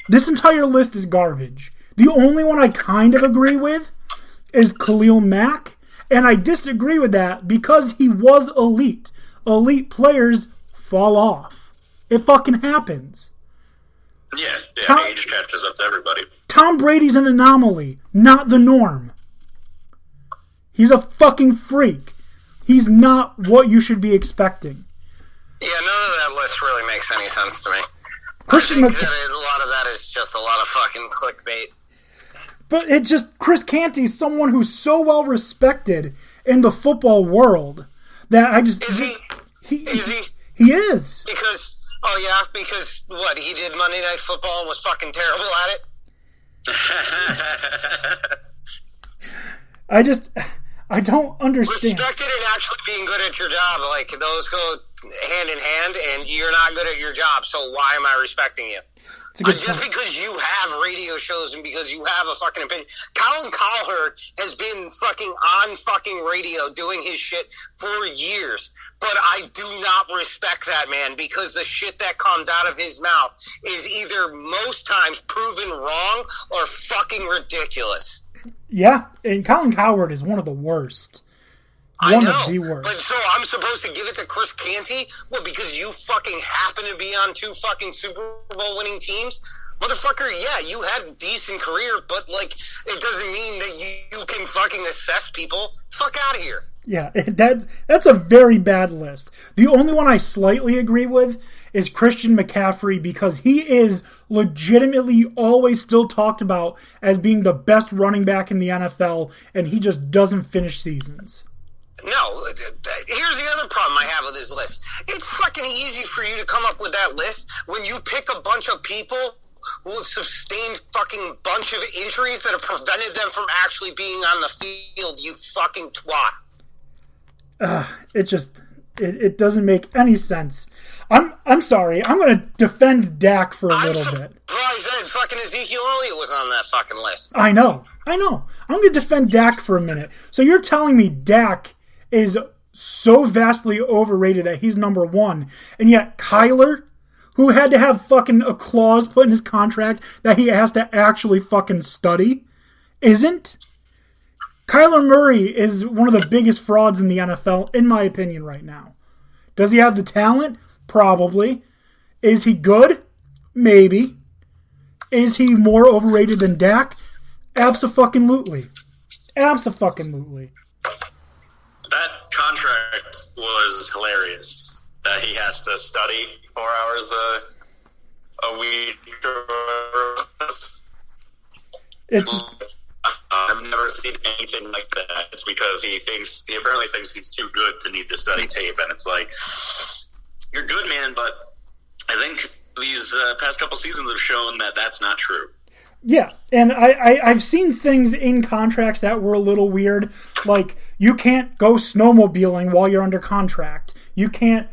A: This entire list is garbage. The only one I kind of agree with is Khalil Mack, and I disagree with that because he was elite. Elite players fall off. It fucking happens.
B: Yeah, age catches up to everybody.
A: Tom Brady's an anomaly, not the norm. He's a fucking freak. He's not what you should be expecting.
C: Yeah, none of that list really makes any sense to me.
A: Christian
C: I think that a lot of that is just a lot of fucking clickbait.
A: But it just, Chris Canty's someone who's so well respected in the football world that I just...
C: Is he? Is he?
A: He is.
C: Because what, he did Monday Night Football and was fucking terrible at it? I don't understand. Respected and actually being good at your job, like, those go hand in hand, and you're not good at your job, so why am I respecting you? Just because you have radio shows and because you have a fucking opinion. Colin Cowherd has been fucking on fucking radio doing his shit for years, but I do not respect that man because the shit that comes out of his mouth is either most times proven wrong or fucking ridiculous.
A: Yeah, and Colin Cowherd is one of the worst. One of the worst.
C: But so I'm supposed to give it to Chris Canty? What, because you fucking happen to be on 2 fucking Super Bowl winning teams? Motherfucker, yeah, you had a decent career, but, like, it doesn't mean that you can fucking assess people. Fuck out of here.
A: Yeah, that's a very bad list. The only one I slightly agree with is Christian McCaffrey because he is legitimately always still talked about as being the best running back in the NFL, and he just doesn't finish seasons.
C: No, here's the other problem I have with this list. It's fucking easy for you to come up with that list when you pick a bunch of people who have sustained fucking bunch of injuries that have prevented them from actually being on the field, you fucking twat.
A: It doesn't make any sense. I'm sorry. I'm going to defend Dak for a little bit.
C: I'm surprised that fucking Ezekiel Elliott was on that fucking list.
A: I know. I'm going to defend Dak for a minute. So you're telling me Dak is so vastly overrated that he's number 1, and yet Kyler, who had to have fucking a clause put in his contract that he has to actually fucking study, isn't? Kyler Murray is one of the biggest frauds in the NFL, in my opinion, right now. Does he have the talent? Probably. Is he good? Maybe. Is he more overrated than Dak? Abso-fucking-lutely. Abso-fucking-lutely.
B: That contract was hilarious. That he has to study 4 hours a week. I've never seen anything like that. It's because he apparently thinks he's too good to need to study tape, and it's like, you're good, man, but I think these past couple seasons have shown that that's not true.
A: Yeah, and I've seen things in contracts that were a little weird, like you can't go snowmobiling while you're under contract. You can't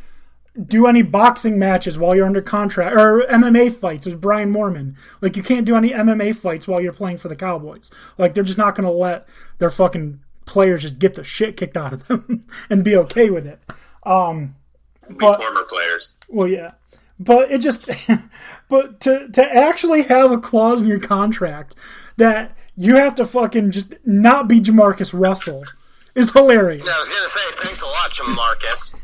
A: do any boxing matches while you're under contract, or MMA fights. There's Brian Moorman. Like, you can't do any MMA fights while you're playing for the Cowboys. Like, they're just not going to let their fucking players just get the shit kicked out of them and be okay with it.
B: Former players.
A: Well, yeah. But it just, but to actually have a clause in your contract that you have to fucking just not be Jamarcus Russell is hilarious.
C: Yeah, I was going to say, thanks a lot, Jamarcus.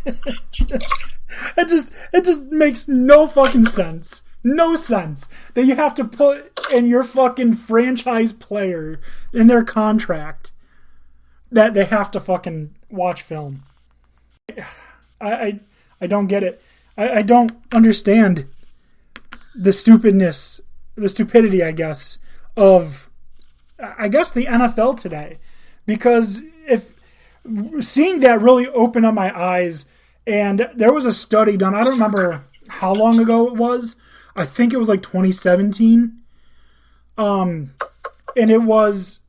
A: It just makes no fucking sense. No sense that you have to put in your fucking franchise player in their contract that they have to fucking watch film. I don't get it. I don't understand the stupidity, I guess, of the NFL today. Because if seeing that really opened up my eyes, and there was a study done, I don't remember how long ago it was. I think it was like 2017. And it was,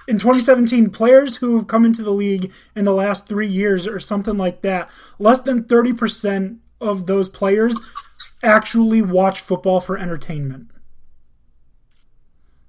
A: in 2017, players who have come into the league in the last 3 years or something like that, less than 30% of those players actually watch football for entertainment.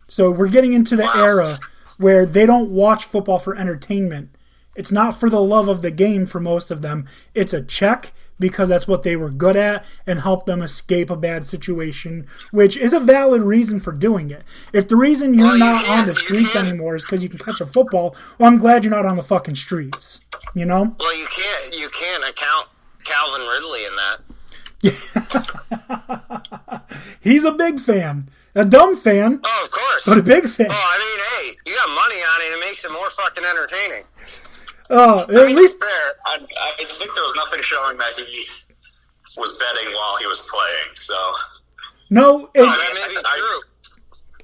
A: So we're getting into the era where they don't watch football for entertainment. It's not for the love of the game for most of them. It's a check because that's what they were good at and help them escape a bad situation, which is a valid reason for doing it. If the reason you're not on the streets anymore is because you can catch a football, well, I'm glad you're not on the fucking streets. You know?
C: Well, you can't account Calvin Ridley in
A: Yeah.
C: that.
A: He's a big fan. A dumb fan.
C: Oh, of course.
A: But a big fan.
C: Oh, I mean, hey, you got money on it, it makes it more fucking entertaining.
A: At least
B: fair. I think there was nothing showing that he was betting while he was playing. So
A: no,
C: that may be true.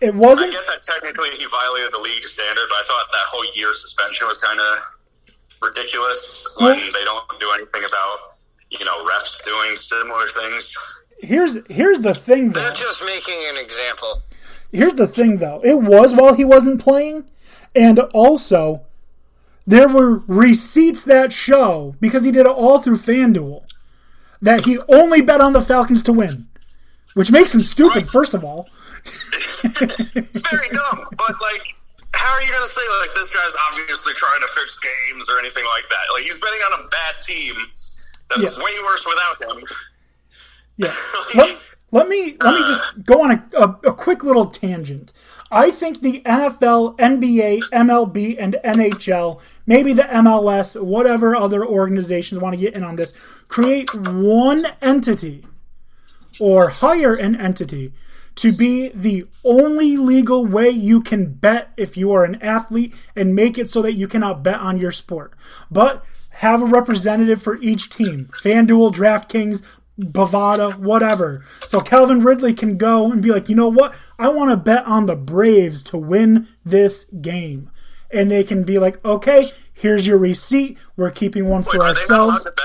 A: It wasn't.
B: I get that technically he violated the league standard, but I thought that whole year suspension was kind of ridiculous when they don't do anything about refs doing similar things.
A: Here's the thing, though.
C: They're just making an example.
A: Here's the thing, though. It was while he wasn't playing, and also there were receipts that show, because he did it all through FanDuel, that he only bet on the Falcons to win, which makes him stupid, first of all.
B: Very dumb, but how are you going to say this guy's obviously trying to fix games or anything like that? He's betting on a bad team that's way worse without him.
A: Yeah. Let me just go on a quick little tangent. I think the NFL, NBA, MLB, and NHL, maybe the MLS, whatever other organizations want to get in on this, create one entity or hire an entity to be the only legal way you can bet if you are an athlete, and make it so that you cannot bet on your sport. But have a representative for each team. FanDuel, DraftKings, Bovada, whatever. So Calvin Ridley can go and be like, you know what? I want to bet on the Braves to win this game. And they can be like, okay, here's your receipt. We're keeping one for ourselves.
B: Are they not allowed to bet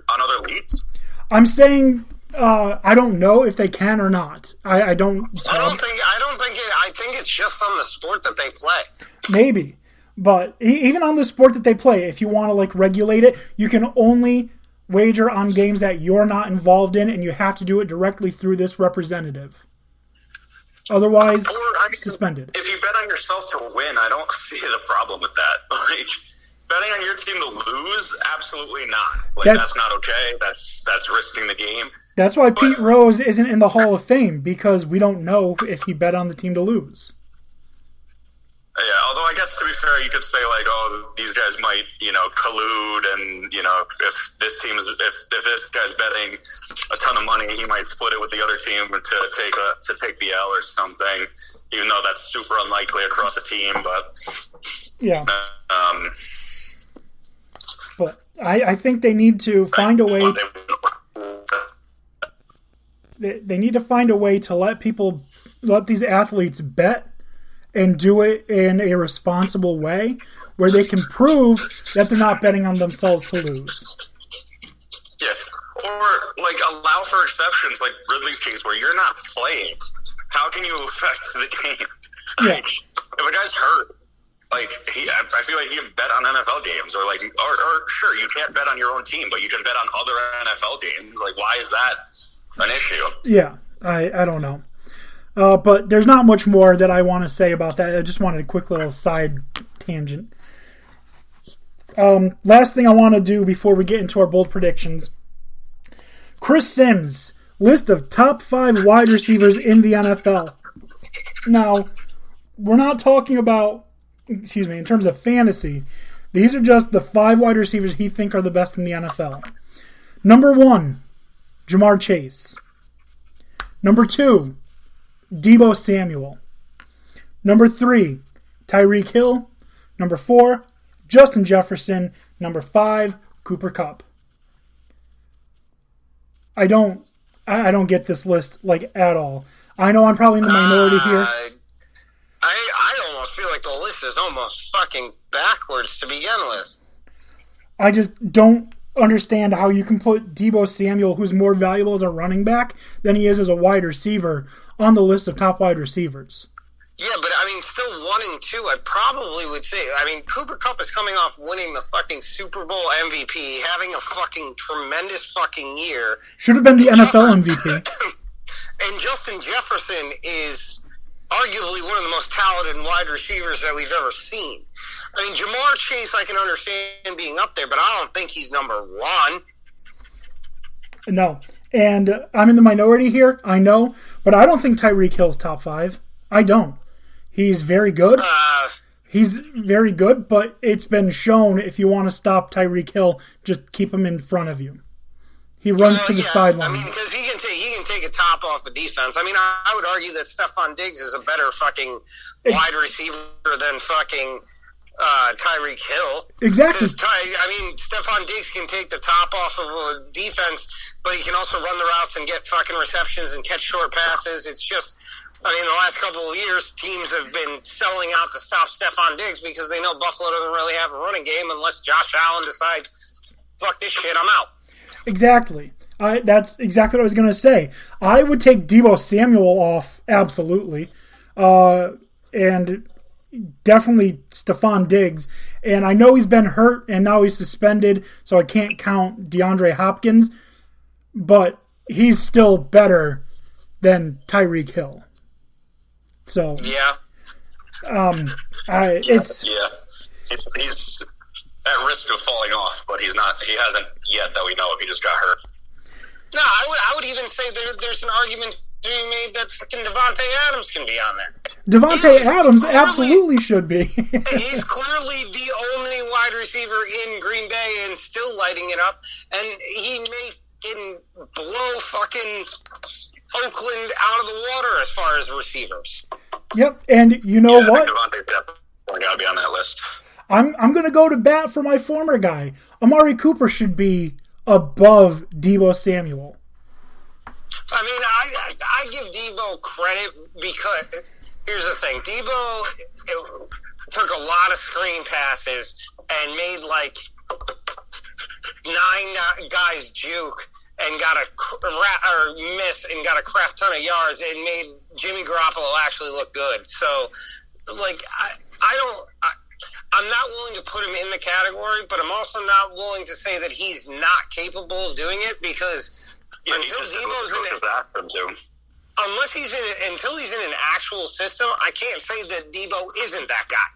B: on other leagues?
A: I'm saying I don't know if they can or not. I think
C: it's just on the sport that they play.
A: Maybe. But even on the sport that they play, if you want to regulate it, you can only wager on games that you're not involved in, and you have to do it directly through this representative. Otherwise, suspended.
B: If you bet on yourself to win, I don't see the problem with that. Betting on your team to lose, absolutely not. That's not okay. That's risking the game.
A: That's why Pete Rose isn't in the Hall of Fame, because we don't know if he bet on the team to lose.
B: Yeah, although I guess to be fair, you could say these guys might, collude, and if this guy's betting a ton of money, he might split it with the other team to take the L or something. Even though that's super unlikely across a team, but
A: yeah. But I think they need to find a way. They need to find a way to let these athletes bet and do it in a responsible way where they can prove that they're not betting on themselves to lose.
B: Yeah. Or, allow for exceptions, like Ridley's case, where you're not playing. How can you affect the game?
A: Yeah.
B: If a guy's hurt, I feel like he can bet on NFL games, or sure, you can't bet on your own team, but you can bet on other NFL games. Why is that an issue?
A: Yeah, I don't know. But there's not much more that I want to say about that. I just wanted a quick little side tangent. Last thing I want to do before we get into our bold predictions. Chris Sims, list of top 5 wide receivers in the NFL. Now, we're not talking about, in terms of fantasy. These are just the 5 wide receivers he think are the best in the NFL. Number 1, Jamar Chase. Number 2, Deebo Samuel. Number 3, Tyreek Hill. Number 4, Justin Jefferson. Number 5, Cooper Kupp. I don't get this list at all. I know I'm probably in the minority here.
C: I almost feel like the list is almost fucking backwards to begin with.
A: I just don't understand how you can put Deebo Samuel, who's more valuable as a running back than he is as a wide receiver, on the list of top wide receivers.
C: Yeah, but still 1 and 2, I probably would say. Cooper Kupp is coming off winning the fucking Super Bowl MVP, having a fucking tremendous fucking year.
A: Should have been the NFL MVP.
C: And Justin Jefferson is arguably one of the most talented wide receivers that we've ever seen. I mean, Jamar Chase, I can understand being up there, but I don't think he's number one.
A: No. And I'm in the minority here, I know, but I don't think Tyreek Hill's top 5. I don't. He's very good. He's very good, but it's been shown if you want to stop Tyreek Hill, just keep him in front of you. He runs to the sideline.
C: I mean, because he can take a top off the defense. I mean, I would argue that Stephon Diggs is a better fucking wide receiver than fucking Tyreek Hill.
A: Exactly.
C: I mean, Stephon Diggs can take the top off of a defense, but he can also run the routes and get fucking receptions and catch short passes. It's just, I mean, the last couple of years, teams have been selling out to stop Stephon Diggs because they know Buffalo doesn't really have a running game unless Josh Allen decides, fuck this shit, I'm out.
A: Exactly. That's exactly what I was going to say. I would take Deebo Samuel off, absolutely. And definitely Stephon Diggs. And I know he's been hurt and now he's suspended, so I can't count DeAndre Hopkins. But he's still better than Tyreek Hill. So
C: yeah,
B: he's at risk of falling off, but he's not. He hasn't yet that we know of. He just got hurt.
C: No, I would even say there's an argument to be made that fucking Devontae Adams can be on there.
A: Devontae Adams absolutely should be.
C: He's clearly the only wide receiver in Green Bay and still lighting it up, and he may blow fucking Oakland out of the water as far as receivers.
A: Yep, and you know what?
B: Devontae's definitely got to be on that list.
A: I'm going to go to bat for my former guy. Amari Cooper should be above Deebo Samuel.
C: I mean, I give Deebo credit because here's the thing: Deebo took a lot of screen passes and made like 9 guys juke and got miss and got a crap ton of yards and made Jimmy Garoppolo actually look good. So, like, I'm not willing to put him in the category, but I'm also not willing to say that he's not capable of doing it because until he's in an actual system, I can't say that Deebo isn't that guy.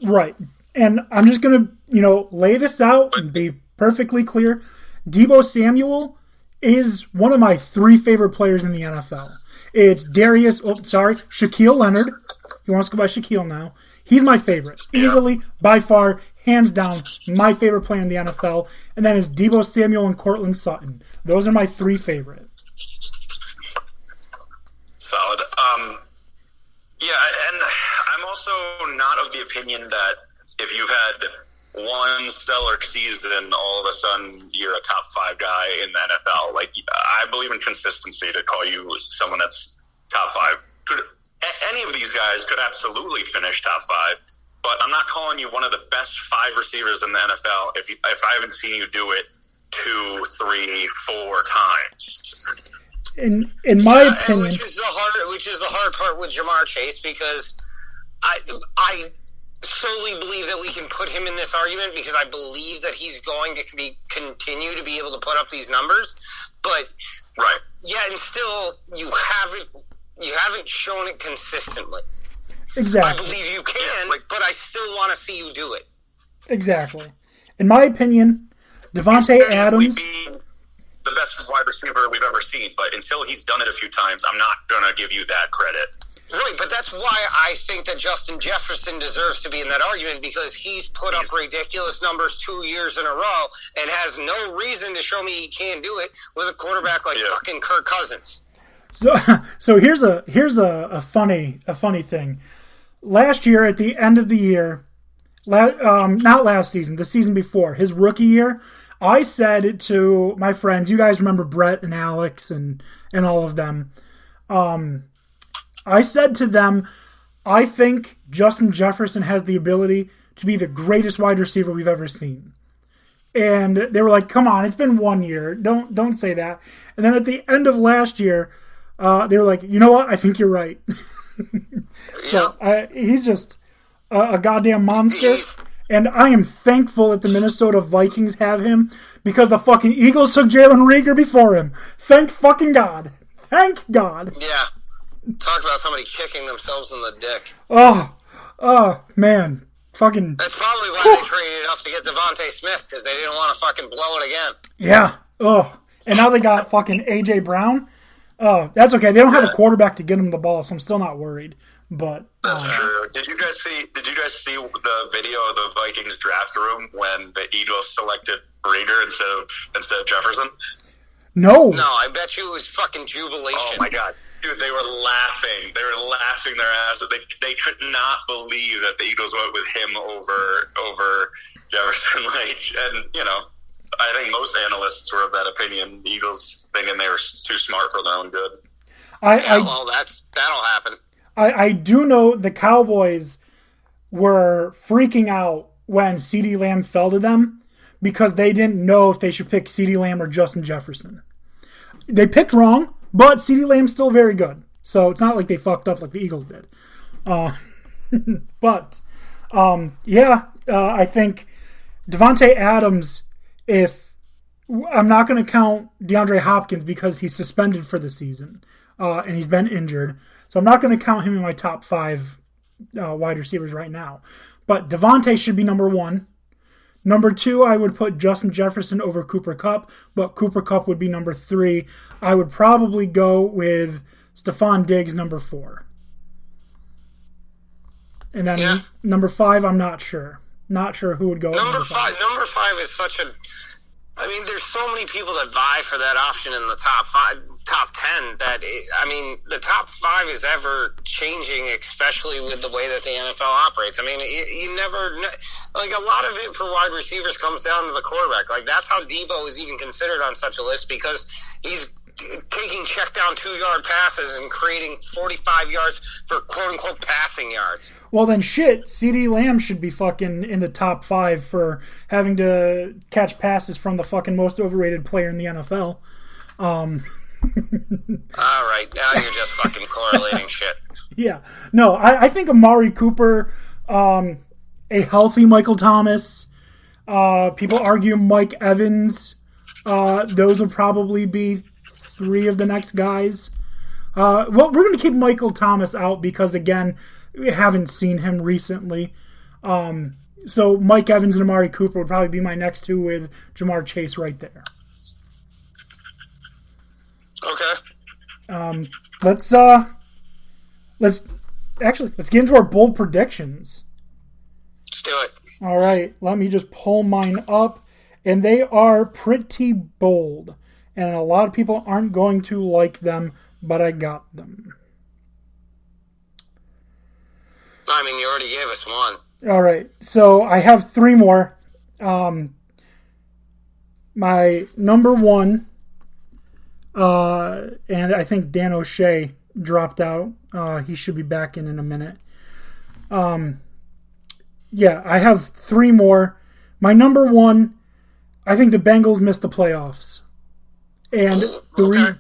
A: Right. And I'm just going to, lay this out and be perfectly clear. Deebo Samuel is one of my 3 favorite players in the NFL. It's Shaquille Leonard. He wants to go by Shaquille now. He's my favorite. Easily, by far, hands down, my favorite player in the NFL. And then it's Deebo Samuel and Courtland Sutton. Those are my 3 favorite.
B: Solid. Yeah, and I'm also not of the opinion that if you've had one stellar season, all of a sudden you're a top 5 guy in the NFL. Like, I believe in consistency to call you someone that's top 5. Any of these guys could absolutely finish top 5, but I'm not calling you one of the best 5 receivers in the NFL if I haven't seen you do it 2, 3, 4 times.
A: In my opinion,
C: which is the hard part with Jamar Chase, because I solely believe that we can put him in this argument because I believe that he's going to continue to be able to put up these numbers. But
B: right,
C: yeah, and still you haven't shown it consistently.
A: Exactly.
C: I believe you can, but I still want to see you do it.
A: Exactly. In my opinion, Devontae Adams
B: be the best wide receiver we've ever seen, but until he's done it a few times, I'm not going to give you that credit.
C: Right, but that's why I think that Justin Jefferson deserves to be in that argument, because he's put up ridiculous numbers 2 years in a row and has no reason to show me he can't do it with a quarterback like fucking Kirk Cousins.
A: So here's a funny thing. Last year at the end of the year, not last season, the season before, his rookie year, I said to my friends, you guys remember Brett and Alex and all of them, I said to them, I think Justin Jefferson has the ability to be the greatest wide receiver we've ever seen. And they were like, come on, it's been 1 year. Don't say that. And then at the end of last year, they were like, you know what? I think you're right. So he's just a goddamn monster. And I am thankful that the Minnesota Vikings have him because the fucking Eagles took Jalen Reagor before him. Thank fucking God. Thank God.
C: Yeah. Talk about somebody kicking themselves in the dick.
A: Oh, man. Fucking.
C: That's probably why they traded up to get Devontae Smith, because they didn't want to fucking blow it again.
A: Yeah. Oh. And now they got fucking A.J. Brown. Oh, that's okay. They don't have a quarterback to get him the ball, so I'm still not worried. But
B: that's true. Did you guys see the video of the Vikings draft room when the Eagles selected Reagor instead of Jefferson?
A: No.
C: No, I bet you it was fucking jubilation.
B: Oh my god. Dude, they were laughing. They were laughing their ass. They could not believe that the Eagles went with him over Jefferson. And I think most analysts were of that opinion. The Eagles thinking they were too smart for their own good.
C: Well, that'll happen.
A: I do know the Cowboys were freaking out when CeeDee Lamb fell to them because they didn't know if they should pick CeeDee Lamb or Justin Jefferson. They picked wrong, but CeeDee Lamb's still very good. So it's not like they fucked up like the Eagles did. But I think Devontae Adams, if I'm not going to count DeAndre Hopkins because he's suspended for the season and he's been injured. So I'm not going to count him in my top 5 wide receivers right now. But Devontae should be number 1. Number 2, I would put Justin Jefferson over Cooper Kupp, but Cooper Kupp would be number 3. I would probably go with Stephon Diggs, number 4. And then number 5, I'm not sure. Not sure who would go at number 5.
C: Number 5 is such a... I mean, there's so many people that vie for that option in the top 10 that, the top 5 is ever changing, especially with the way that the NFL operates. I mean, you never, like, a lot of it for wide receivers comes down to the quarterback. Like, that's how Debo is even considered on such a list, because he's taking check down 2-yard passes and creating 45 yards for quote unquote passing yards.
A: Well, then shit, CeeDee Lamb should be fucking in the top 5 for having to catch passes from the fucking most overrated player in the NFL. All
C: right, now you're just fucking correlating shit.
A: Yeah. No, I think Amari Cooper, a healthy Michael Thomas, people argue Mike Evans, those would probably be 3 of the next guys. Well, we're going to keep Michael Thomas out because, again, we haven't seen him recently. So Mike Evans and Amari Cooper would probably be my next 2 with Jamar Chase right there.
C: Okay.
A: Let's get into our bold predictions.
C: Let's do it.
A: All right, let me just pull mine up, and they are pretty bold. And a lot of people aren't going to like them, but I got them.
C: I mean, you already gave us one.
A: All right, so I have 3 more. My number 1, and I think Dan O'Shea dropped out. He should be back in a minute. I have 3 more. My number 1, I think the Bengals missed the playoffs. And the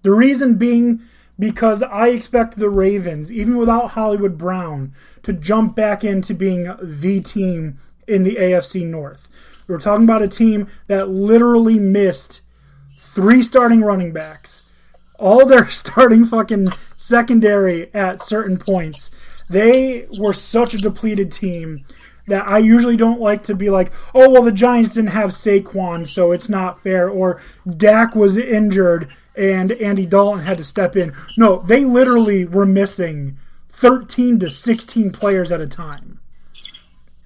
A: reason being because I expect the Ravens, even without Hollywood Brown, to jump back into being the team in the AFC North. We're talking about a team that literally missed 3 starting running backs, all their starting fucking secondary at certain points. They were such a depleted team that I usually don't like to be like, oh, well, the Giants didn't have Saquon, so it's not fair, or Dak was injured and Andy Dalton had to step in. No, they literally were missing 13 to 16 players at a time.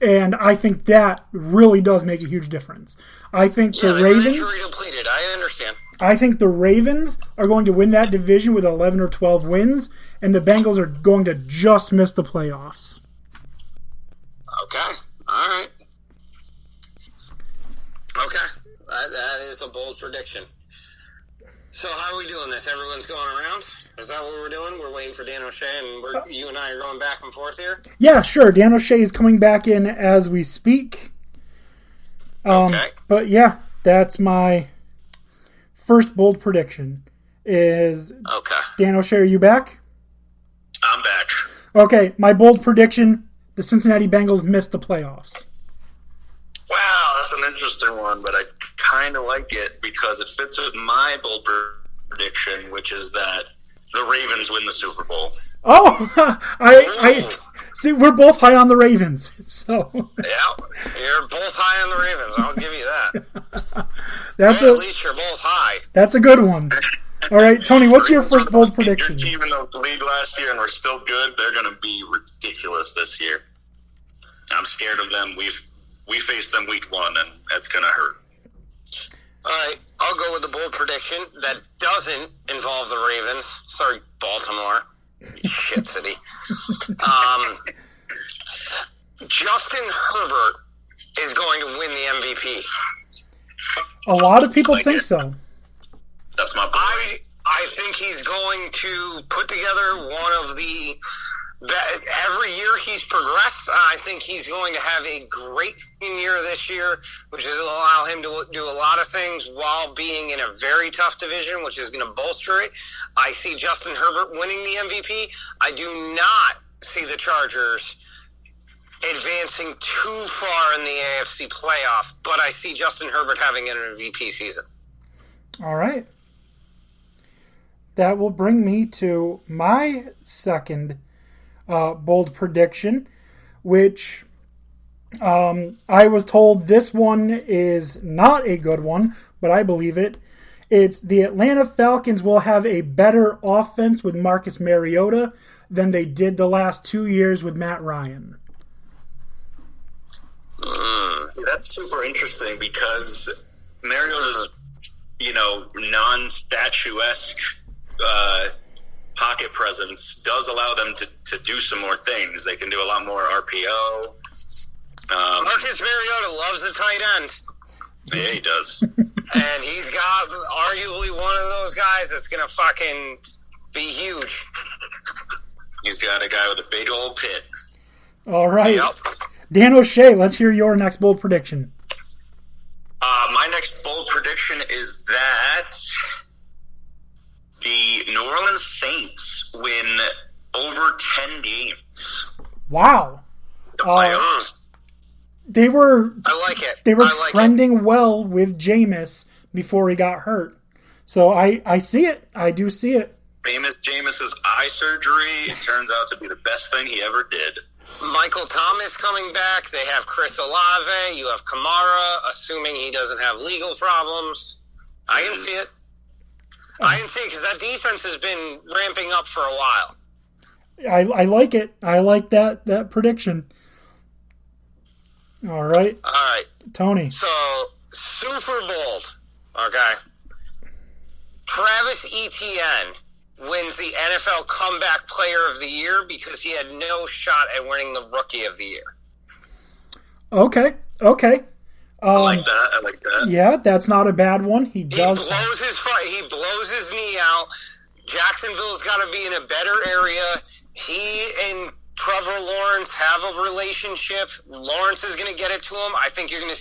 A: And I think that really does make a huge difference. I think the Ravens...
C: injury depleted. I understand.
A: I think the Ravens are going to win that division with 11 or 12 wins, and the Bengals are going to just miss the playoffs.
C: Okay. All right. Okay. That is a bold prediction. So how are we doing this? Everyone's going around? Is that what we're doing? We're waiting for Dan O'Shea, and you and I are going back and forth here?
A: Yeah, sure. Dan O'Shea is coming back in as we speak.
C: Okay.
A: But yeah, that's my first bold prediction. Is Dan O'Shea, are you back?
B: I'm back.
A: Okay, my bold prediction, the Cincinnati Bengals missed the playoffs.
B: Wow, that's an interesting one, but I kind of like it because it fits with my bold prediction, which is that The Ravens win the Super Bowl.
A: Oh, I see. We're both high on the Ravens, so
C: Yeah, you're both high on the Ravens. I'll give you that.
A: at
C: least you're both high.
A: That's a good one. All right, Tony, what's your first bold prediction?
B: Your team in the league last year and we're still good. They're going to be ridiculous this year. I'm scared of them. We faced them week 1, and that's going to hurt.
C: All right, I'll go with the bold prediction that doesn't involve the Ravens. Sorry, Baltimore. You shit city. Justin Herbert is going to win the MVP.
A: A lot of people think so.
B: That's my boy.
C: I think he's going to put together one of the... Every year he's progressed. I think he's going to have a great year this year, which is allow him to do a lot of things while being in a very tough division, which is going to bolster it. I see Justin Herbert winning the MVP. I do not see the Chargers advancing too far in the AFC playoff, but I see Justin Herbert having an MVP season.
A: All right. That will bring me to my second bold prediction, which I was told this one is not a good one, but I believe it. It's the Atlanta Falcons will have a better offense with Marcus Mariota than they did the last 2 years with Matt Ryan.
B: That's super interesting because Mariota's, non-statuesque pocket presence does allow them to do some more things. They can do a lot more RPO.
C: Marcus Mariota loves the tight end.
B: Yeah, he does.
C: And he's got arguably one of those guys that's going to fucking be huge.
B: He's got a guy with a big old pit.
A: All right.
C: Yep.
A: Dan O'Shea, let's hear your next bold prediction.
B: My next bold prediction is that the New Orleans Saints win over 10 games.
A: Wow.
B: The playoffs.
A: They were
C: I like it.
A: They were trending well with Jameis before he got hurt. So I see it. I do see it.
B: Famous Jameis's eye surgery, it turns out to be the best thing he ever did.
C: Michael Thomas coming back. They have Chris Olave. You have Kamara, assuming he doesn't have legal problems. I can see it. I can see it because that defense has been ramping up for a while.
A: I like it. I like that prediction. All right.
C: All right.
A: Tony.
C: So, super bold. Okay. Travis Etienne wins the NFL Comeback Player of the Year because he had no shot at winning the Rookie of the Year.
A: Okay.
B: I like that.
A: Yeah, that's not a bad one. He blows
C: his knee out. Jacksonville's got to be in a better area. He and Trevor Lawrence have a relationship. Lawrence is going to get it to him. I think you're going to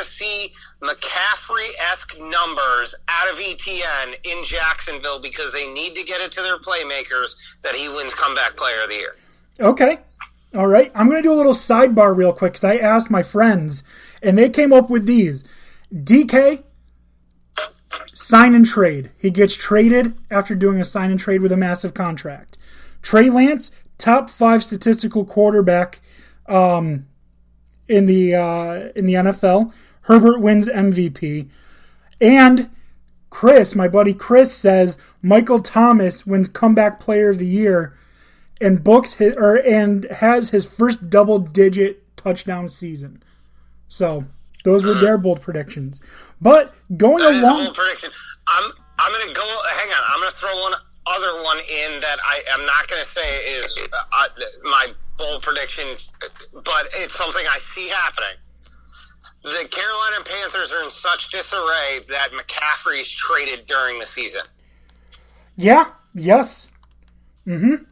C: see McCaffrey-esque numbers out of ETN in Jacksonville because they need to get it to their playmakers that he wins Comeback Player of the Year.
A: Okay. All right. I'm going to do a little sidebar real quick because I asked my friends, and they came up with these. DK, sign and trade. He gets traded after doing a sign and trade with a massive contract. Trey Lance, top 5 statistical quarterback in the NFL. Herbert wins MVP. And Chris, my buddy Chris, says Michael Thomas wins Comeback Player of the Year and has his first double-digit touchdown season. So those were their bold predictions. But going
C: that
A: along,
C: is a bold prediction. I'm going to go. Hang on. I'm going to throw one other one in that I'm not going to say is my bold prediction, but it's something I see happening. The Carolina Panthers are in such disarray that McCaffrey's traded during the season.
A: Yeah. Yes.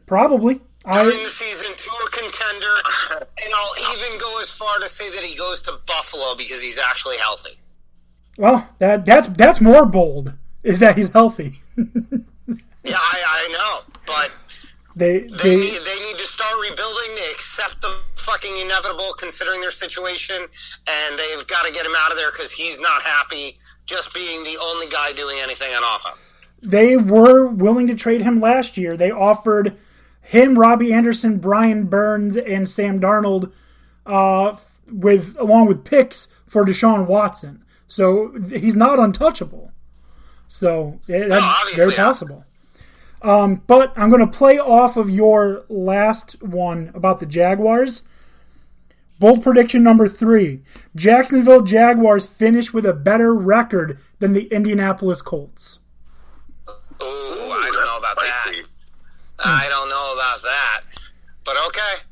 A: Probably.
C: During the season to a contender, and I'll even go as far to say that he goes to Buffalo because he's actually healthy.
A: Well, that's more bold, is that he's healthy.
C: Yeah, I know, but they need to start rebuilding. They accept the fucking inevitable considering their situation, and they've got to get him out of there because he's not happy just being the only guy doing anything on offense.
A: they were willing to trade him last year. They offered him, Robbie Anderson, Brian Burns, and Sam Darnold, along with picks for Deshaun Watson. So he's not untouchable. So that's very possible. But I'm going to play off of your last one about the Jaguars. Bold prediction number 3. Jacksonville Jaguars finish with a better record than the Indianapolis Colts.
C: Ooh, I don't know about that. I don't know about that. But okay.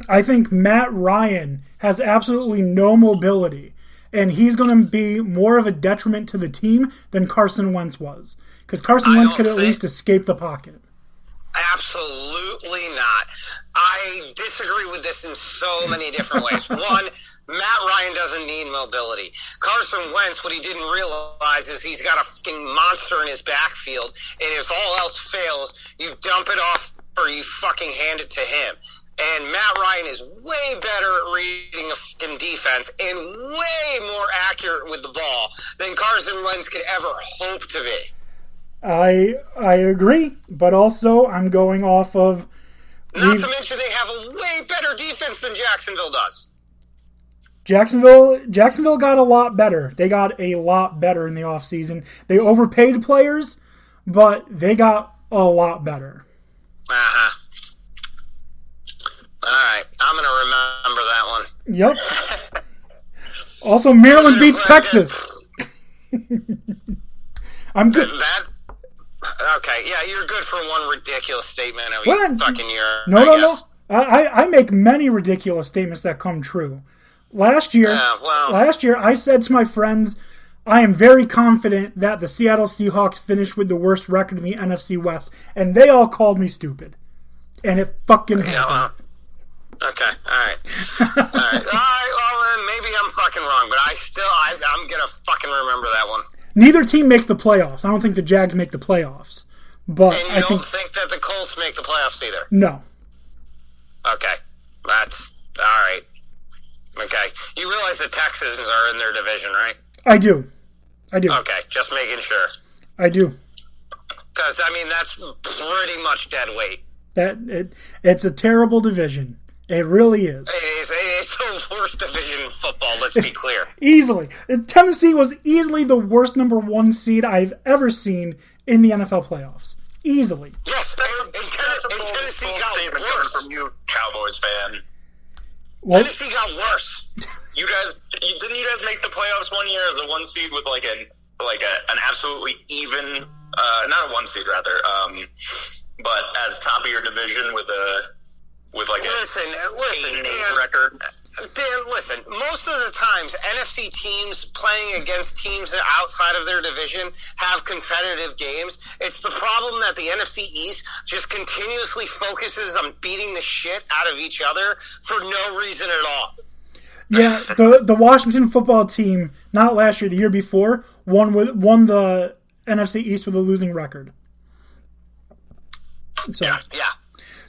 A: I think Matt Ryan has absolutely no mobility, and he's going to be more of a detriment to the team than Carson Wentz was. Because Carson Wentz could at least escape the pocket.
C: Absolutely not. I disagree with this in so many different ways. One, Matt Ryan doesn't need mobility. Carson Wentz, what he didn't realize is he's got a fucking monster in his backfield, and if all else fails, you dump it off or you fucking hand it to him. And Matt Ryan is way better at reading a fucking defense and way more accurate with the ball than Carson Wentz could ever hope to be.
A: I agree, but also I'm going off of...
C: Not to mention they have a way better defense than Jacksonville does.
A: Jacksonville got a lot better. They got a lot better in the offseason. They overpaid players, but they got a lot better.
C: Uh-huh. All right, I'm going to remember that one.
A: Yep. Also, Maryland beats Texas. I'm good.
C: Okay, yeah, you're good for one ridiculous statement of your fucking year.
A: No. I make many ridiculous statements that come true. Last year, I said to my friends, I am very confident that the Seattle Seahawks finished with the worst record in the NFC West, and they all called me stupid. And it fucking happened.
C: Okay, all right. Well, then maybe I'm fucking wrong, but I'm going to fucking remember that one.
A: Neither team makes the playoffs. I don't think the Jags make the playoffs. But
C: and you don't think that the Colts make the playoffs either?
A: No.
C: Okay. That's all right. Okay. You realize the Texans are in their division, right?
A: I do.
C: Okay, just making sure.
A: I do.
C: Because, I mean, that's pretty much dead weight.
A: It's a terrible division. It really is.
C: It's the worst division in football, let's be clear.
A: Easily. Tennessee was easily the worst number 1 seed I've ever seen in the NFL playoffs. Easily.
C: Yes, and Tennessee got worse.
B: From you, Cowboys fan.
A: What?
C: Tennessee got worse.
B: Didn't you guys make the playoffs one year as a 1 seed with an absolutely even, not a 1 seed rather, but as top of your division with a
C: listen, Dan,
B: record.
C: Dan, listen. Most of the times, NFC teams playing against teams outside of their division have competitive games. It's the problem that the NFC East just continuously focuses on beating the shit out of each other for no reason at all.
A: Yeah, the Washington football team, not last year, the year before, won the NFC East with a losing record. So.
C: Yeah.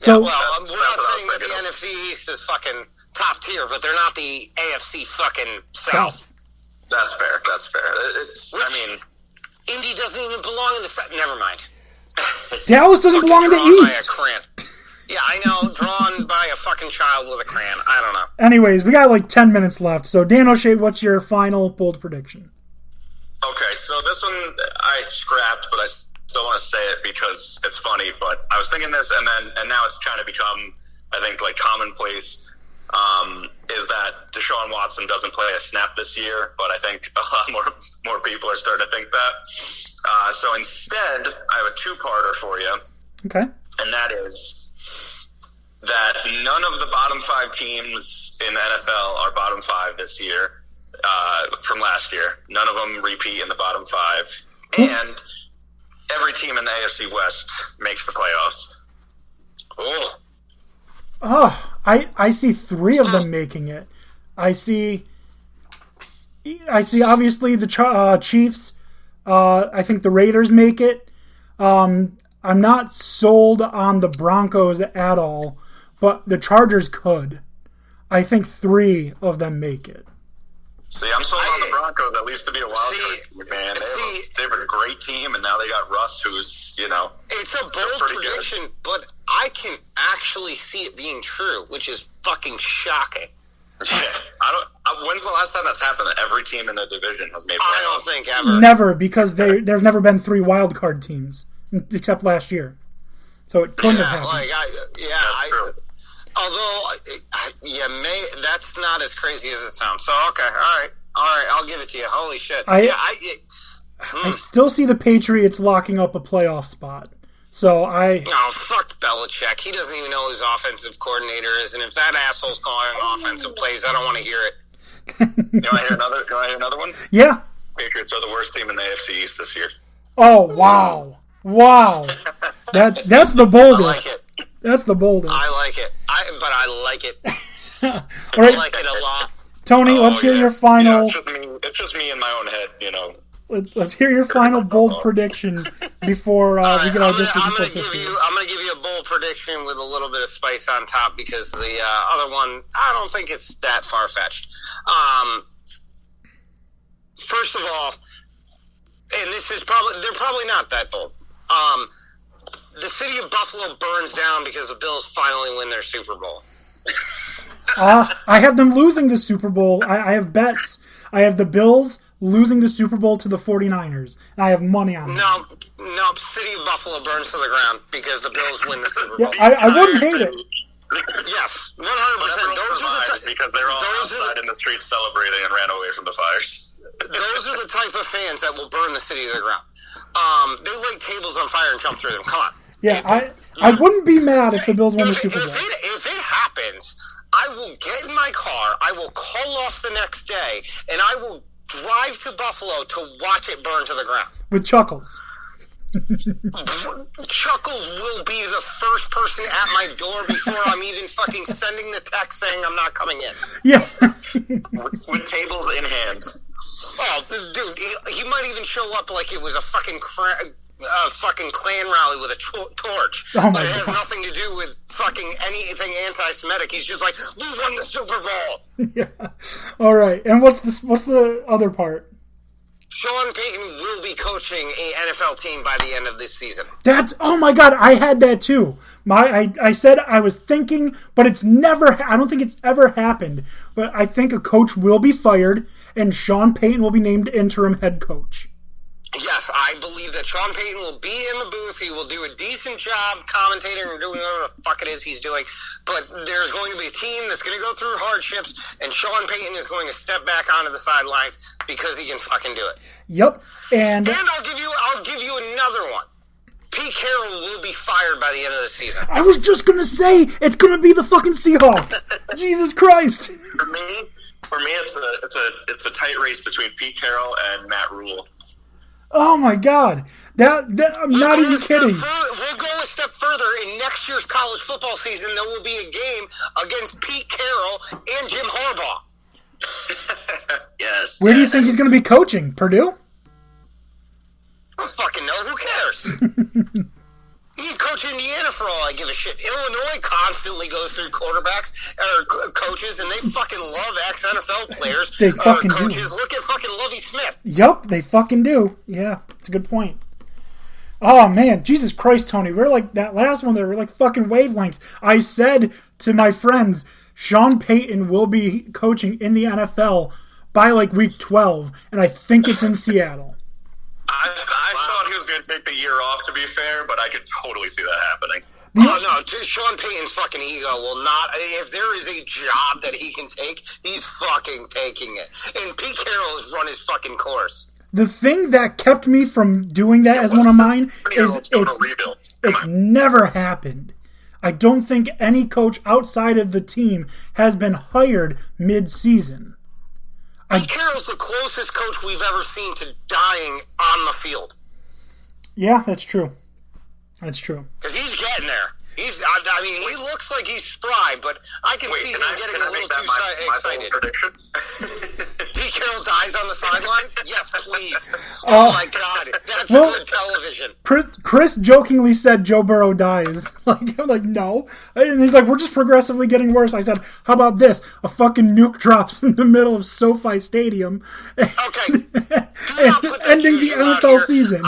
A: So,
C: we're not saying that the NFC East is fucking top tier, but they're not the AFC fucking South.
B: That's fair.
C: Indy doesn't even belong in the South. Never mind.
A: Dallas doesn't belong in the East.
C: Yeah, I know. Drawn by a fucking child with a crayon. I don't know.
A: Anyways, we got 10 minutes left. So, Dan O'Shea, what's your final bold prediction?
B: Okay, so this one I scrapped, but I still want to say it because it's funny, but I was thinking this, and now it's kind of become, I think, commonplace, is that Deshaun Watson doesn't play a snap this year, but I think a lot more people are starting to think that. So instead, I have a two-parter for you.
A: Okay.
B: And that is that none of the bottom 5 teams in the NFL are bottom 5 this year from last year. None of them repeat in the bottom 5. And every team in the AFC West makes the playoffs.
A: I see 3 of them making it. I see obviously the Chiefs. I think the Raiders make it. I'm not sold on the Broncos at all, but the Chargers could. I think 3 of them make it.
B: See, I'm sold on the Broncos. Broncos that used to be a wild card team, man. They have a great team, and now they got Russ, who's,
C: It's a bold prediction, but I can actually see it being true, which is fucking shocking.
B: Yeah. When's the last time that's happened that every team in the division has made playoffs?
C: I don't think ever.
A: Never, because there's never been 3 wild card teams, except last year. So it couldn't have happened.
C: That's not as crazy as it sounds. So, okay, all right, I'll give it to you. Holy shit.
A: I still see the Patriots locking up a playoff spot. So
C: No, fuck Belichick. He doesn't even know who his offensive coordinator is, and if that asshole's calling offensive plays, I don't want to hear it.
B: You want to hear another one?
A: Yeah.
B: Patriots are the worst team in the AFC East this year.
A: Oh, wow. That's the boldest.
C: I like it.
A: That's the boldest.
C: I like it. I like it.
A: All right.
C: I like it a lot.
A: Tony, let's hear your final...
B: it's just me in my own head,
A: Let's hear your final bold prediction before we get our district system.
C: I'm going to give you a bold prediction with a little bit of spice on top because the other one, I don't think it's that far-fetched. First of all, and they're probably not that bold. The city of Buffalo burns down because the Bills finally win their Super Bowl.
A: I have them losing the Super Bowl. I have bets. I have the Bills losing the Super Bowl to the 49ers. And I have money on that.
C: No, city of Buffalo burns to the ground because the Bills win the Super Bowl.
A: Yeah, I wouldn't hate it.
C: Yes, 100%.
B: Because they're all outside in the streets celebrating and ran away from the fires.
C: Those are the type of fans that will burn the city to the ground. They light tables on fire and jump through them. Come on.
A: Yeah, I wouldn't be mad if the Bills won the Super Bowl.
C: If it happens, I will get in my car, I will call off the next day, and I will drive to Buffalo to watch it burn to the ground.
A: With Chuckles.
C: Chuckles will be the first person at my door before I'm even fucking sending the text saying I'm not coming in.
A: Yeah.
B: with tables in hand.
C: Oh, dude, he might even show up like it was a fucking Klan rally with a torch.
A: Oh
C: but it has nothing to do with fucking anything anti-Semitic. He's just like, we won the Super Bowl.
A: Yeah. All right. And what's the other part?
C: Sean Payton will be coaching a NFL team by the end of this season.
A: Oh my God, I had that too. I said I was thinking, but I don't think it's ever happened. But I think a coach will be fired and Sean Payton will be named interim head coach.
C: Yes, I believe that Sean Payton will be in the booth. He will do a decent job commentating or doing whatever the fuck it is he's doing. But there's going to be a team that's going to go through hardships, and Sean Payton is going to step back onto the sidelines because he can fucking do it.
A: Yep, and
C: I'll give you another one. Pete Carroll will be fired by the end of the season.
A: I was just gonna say it's gonna be the fucking Seahawks. Jesus Christ.
B: For me, it's a tight race between Pete Carroll and Matt Rule.
A: Oh my God! I'm not even kidding.
C: We'll go a step further. In next year's college football season, there will be a game against Pete Carroll and Jim Harbaugh.
B: Yes.
A: Where do you think he's going to be coaching? Purdue?
C: I don't fucking know. Who cares? He can coach Indiana for all I give a shit. Illinois constantly goes through quarterbacks or coaches, and they fucking love ex-NFL players.
A: They fucking
C: coaches.
A: do.
C: Look at fucking Lovie Smith.
A: Yup, they fucking do. Yeah, it's a good point. Oh, man. Jesus Christ, Tony. We're like that last one there. We're like fucking wavelengths. I said to my friends, Sean Payton will be coaching in the NFL by like week 12, and I think it's in Seattle.
B: I thought he was going to take the year off, to be fair, but I could totally see that happening.
C: Oh, no, Sean Payton's fucking ego will not... If there is a job that he can take, he's fucking taking it. And Pete Carroll has run his fucking course.
A: The thing that kept me from doing that as one of mine is it's never happened. I don't think any coach outside of the team has been hired mid-season.
C: Pete Carroll's the closest coach we've ever seen to dying on the field.
A: Yeah, that's true. That's true.
C: Because he's getting there. He looks like he's spry, but I can see him getting a little too excited.
B: Prediction?
C: Pete Carroll dies dies on the sidelines? Yes, please. Oh my God, that's good television.
A: Chris jokingly said Joe Burrow dies. I'm like, no. And he's like, we're just progressively getting worse. I said, how about this? A fucking nuke drops in the middle of SoFi Stadium.
C: Okay.
A: Ending the NFL season.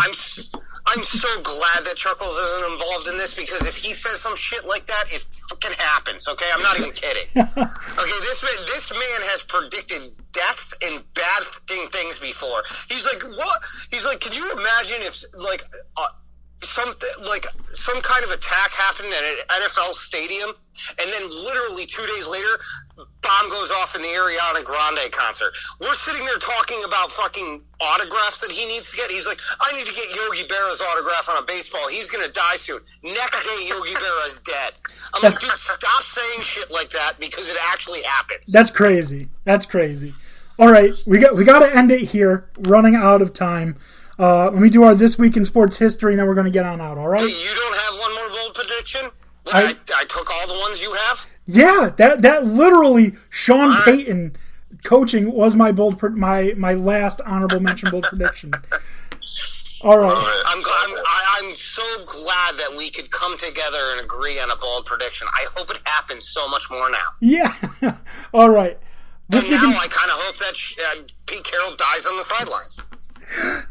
C: I'm so glad that Chuckles isn't involved in this, because if he says some shit like that, it fucking happens, okay? I'm not even kidding. Okay, this man has predicted deaths and bad fucking things before. He's like, what? He's like, can you imagine if, like, some kind of attack happened at an NFL stadium, and then literally 2 days later, bomb goes off in the Ariana Grande concert. We're sitting there talking about fucking autographs that he needs to get. He's like, I need to get Yogi Berra's autograph on a baseball. He's going to die soon. Next day, Yogi Berra's dead. I'm like, dude, stop saying shit like that, because it actually happens.
A: That's crazy. All right, we got to end it here. Running out of time. Let me do our This Week in Sports History, and then we're going to get on out, all right?
C: You don't have one more bold prediction? I took all the ones you have?
A: Yeah, that literally, Sean Payton coaching was my my last honorable mention bold prediction. All right.
C: I'm so glad that we could come together and agree on a bold prediction. I hope it happens so much more now.
A: Yeah. All right.
C: I kind of hope that Pete Carroll dies on the sidelines.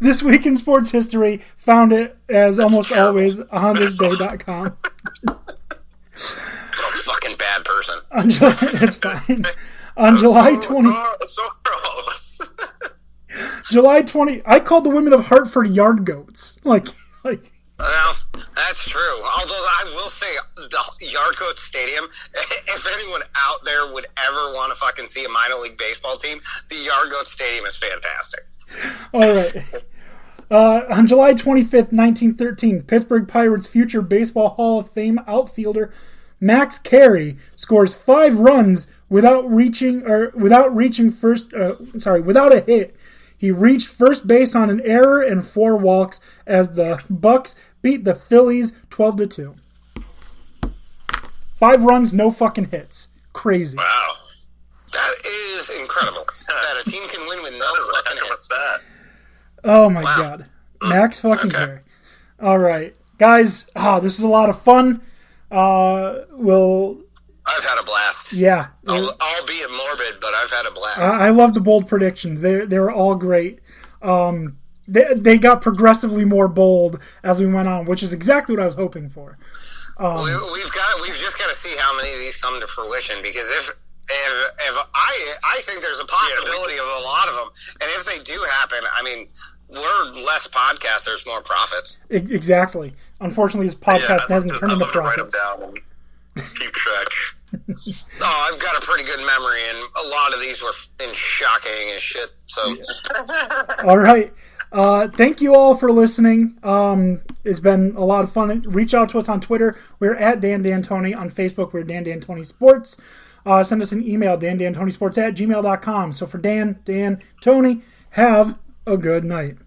A: This Week in Sports History, found it, as almost always, on thisday.com.
C: I'm a fucking bad person.
A: It's fine. On July 20...
B: So are all of us.
A: July 20... I called the women of Hartford yard goats. Like...
C: Well, that's true. Although I will say, the Yard Goats Stadium, if anyone out there would ever want to fucking see a minor league baseball team, the Yard Goats Stadium is fantastic.
A: All right. On July 25th, 1913, Pittsburgh Pirates future Baseball Hall of Fame outfielder Max Carey scores 5 runs without a hit. He reached first base on an error and 4 walks as the Bucks beat the Phillies 12-2. 5 runs, no fucking hits. Crazy.
C: Wow. That is incredible. That a team can win with no fucking hits.
A: Oh my God. Max fucking Carey. All right. Guys, this is a lot of fun.
C: I've had a blast.
A: Yeah.
C: Albeit morbid, but I've had a blast.
A: I love the bold predictions. They were all great. They got progressively more bold as we went on, which is exactly what I was hoping for.
C: We've just got to see how many of these come to fruition, because if I think there's a possibility of a lot of them, and if they do happen, I mean, we're less podcasters, more profits.
A: Exactly. Unfortunately, this podcast hasn't turned into profits.
B: Write them down and keep track.
C: I've got a pretty good memory, and a lot of these were shocking as shit. So,
A: all right. Thank you all for listening. It's been a lot of fun. Reach out to us on Twitter. We're at Dan D'Antoni. On Facebook, we're Dan D'Antoni Sports. Send us an email, dandantonisports@gmail.com. So for Dan, Tony, have a good night.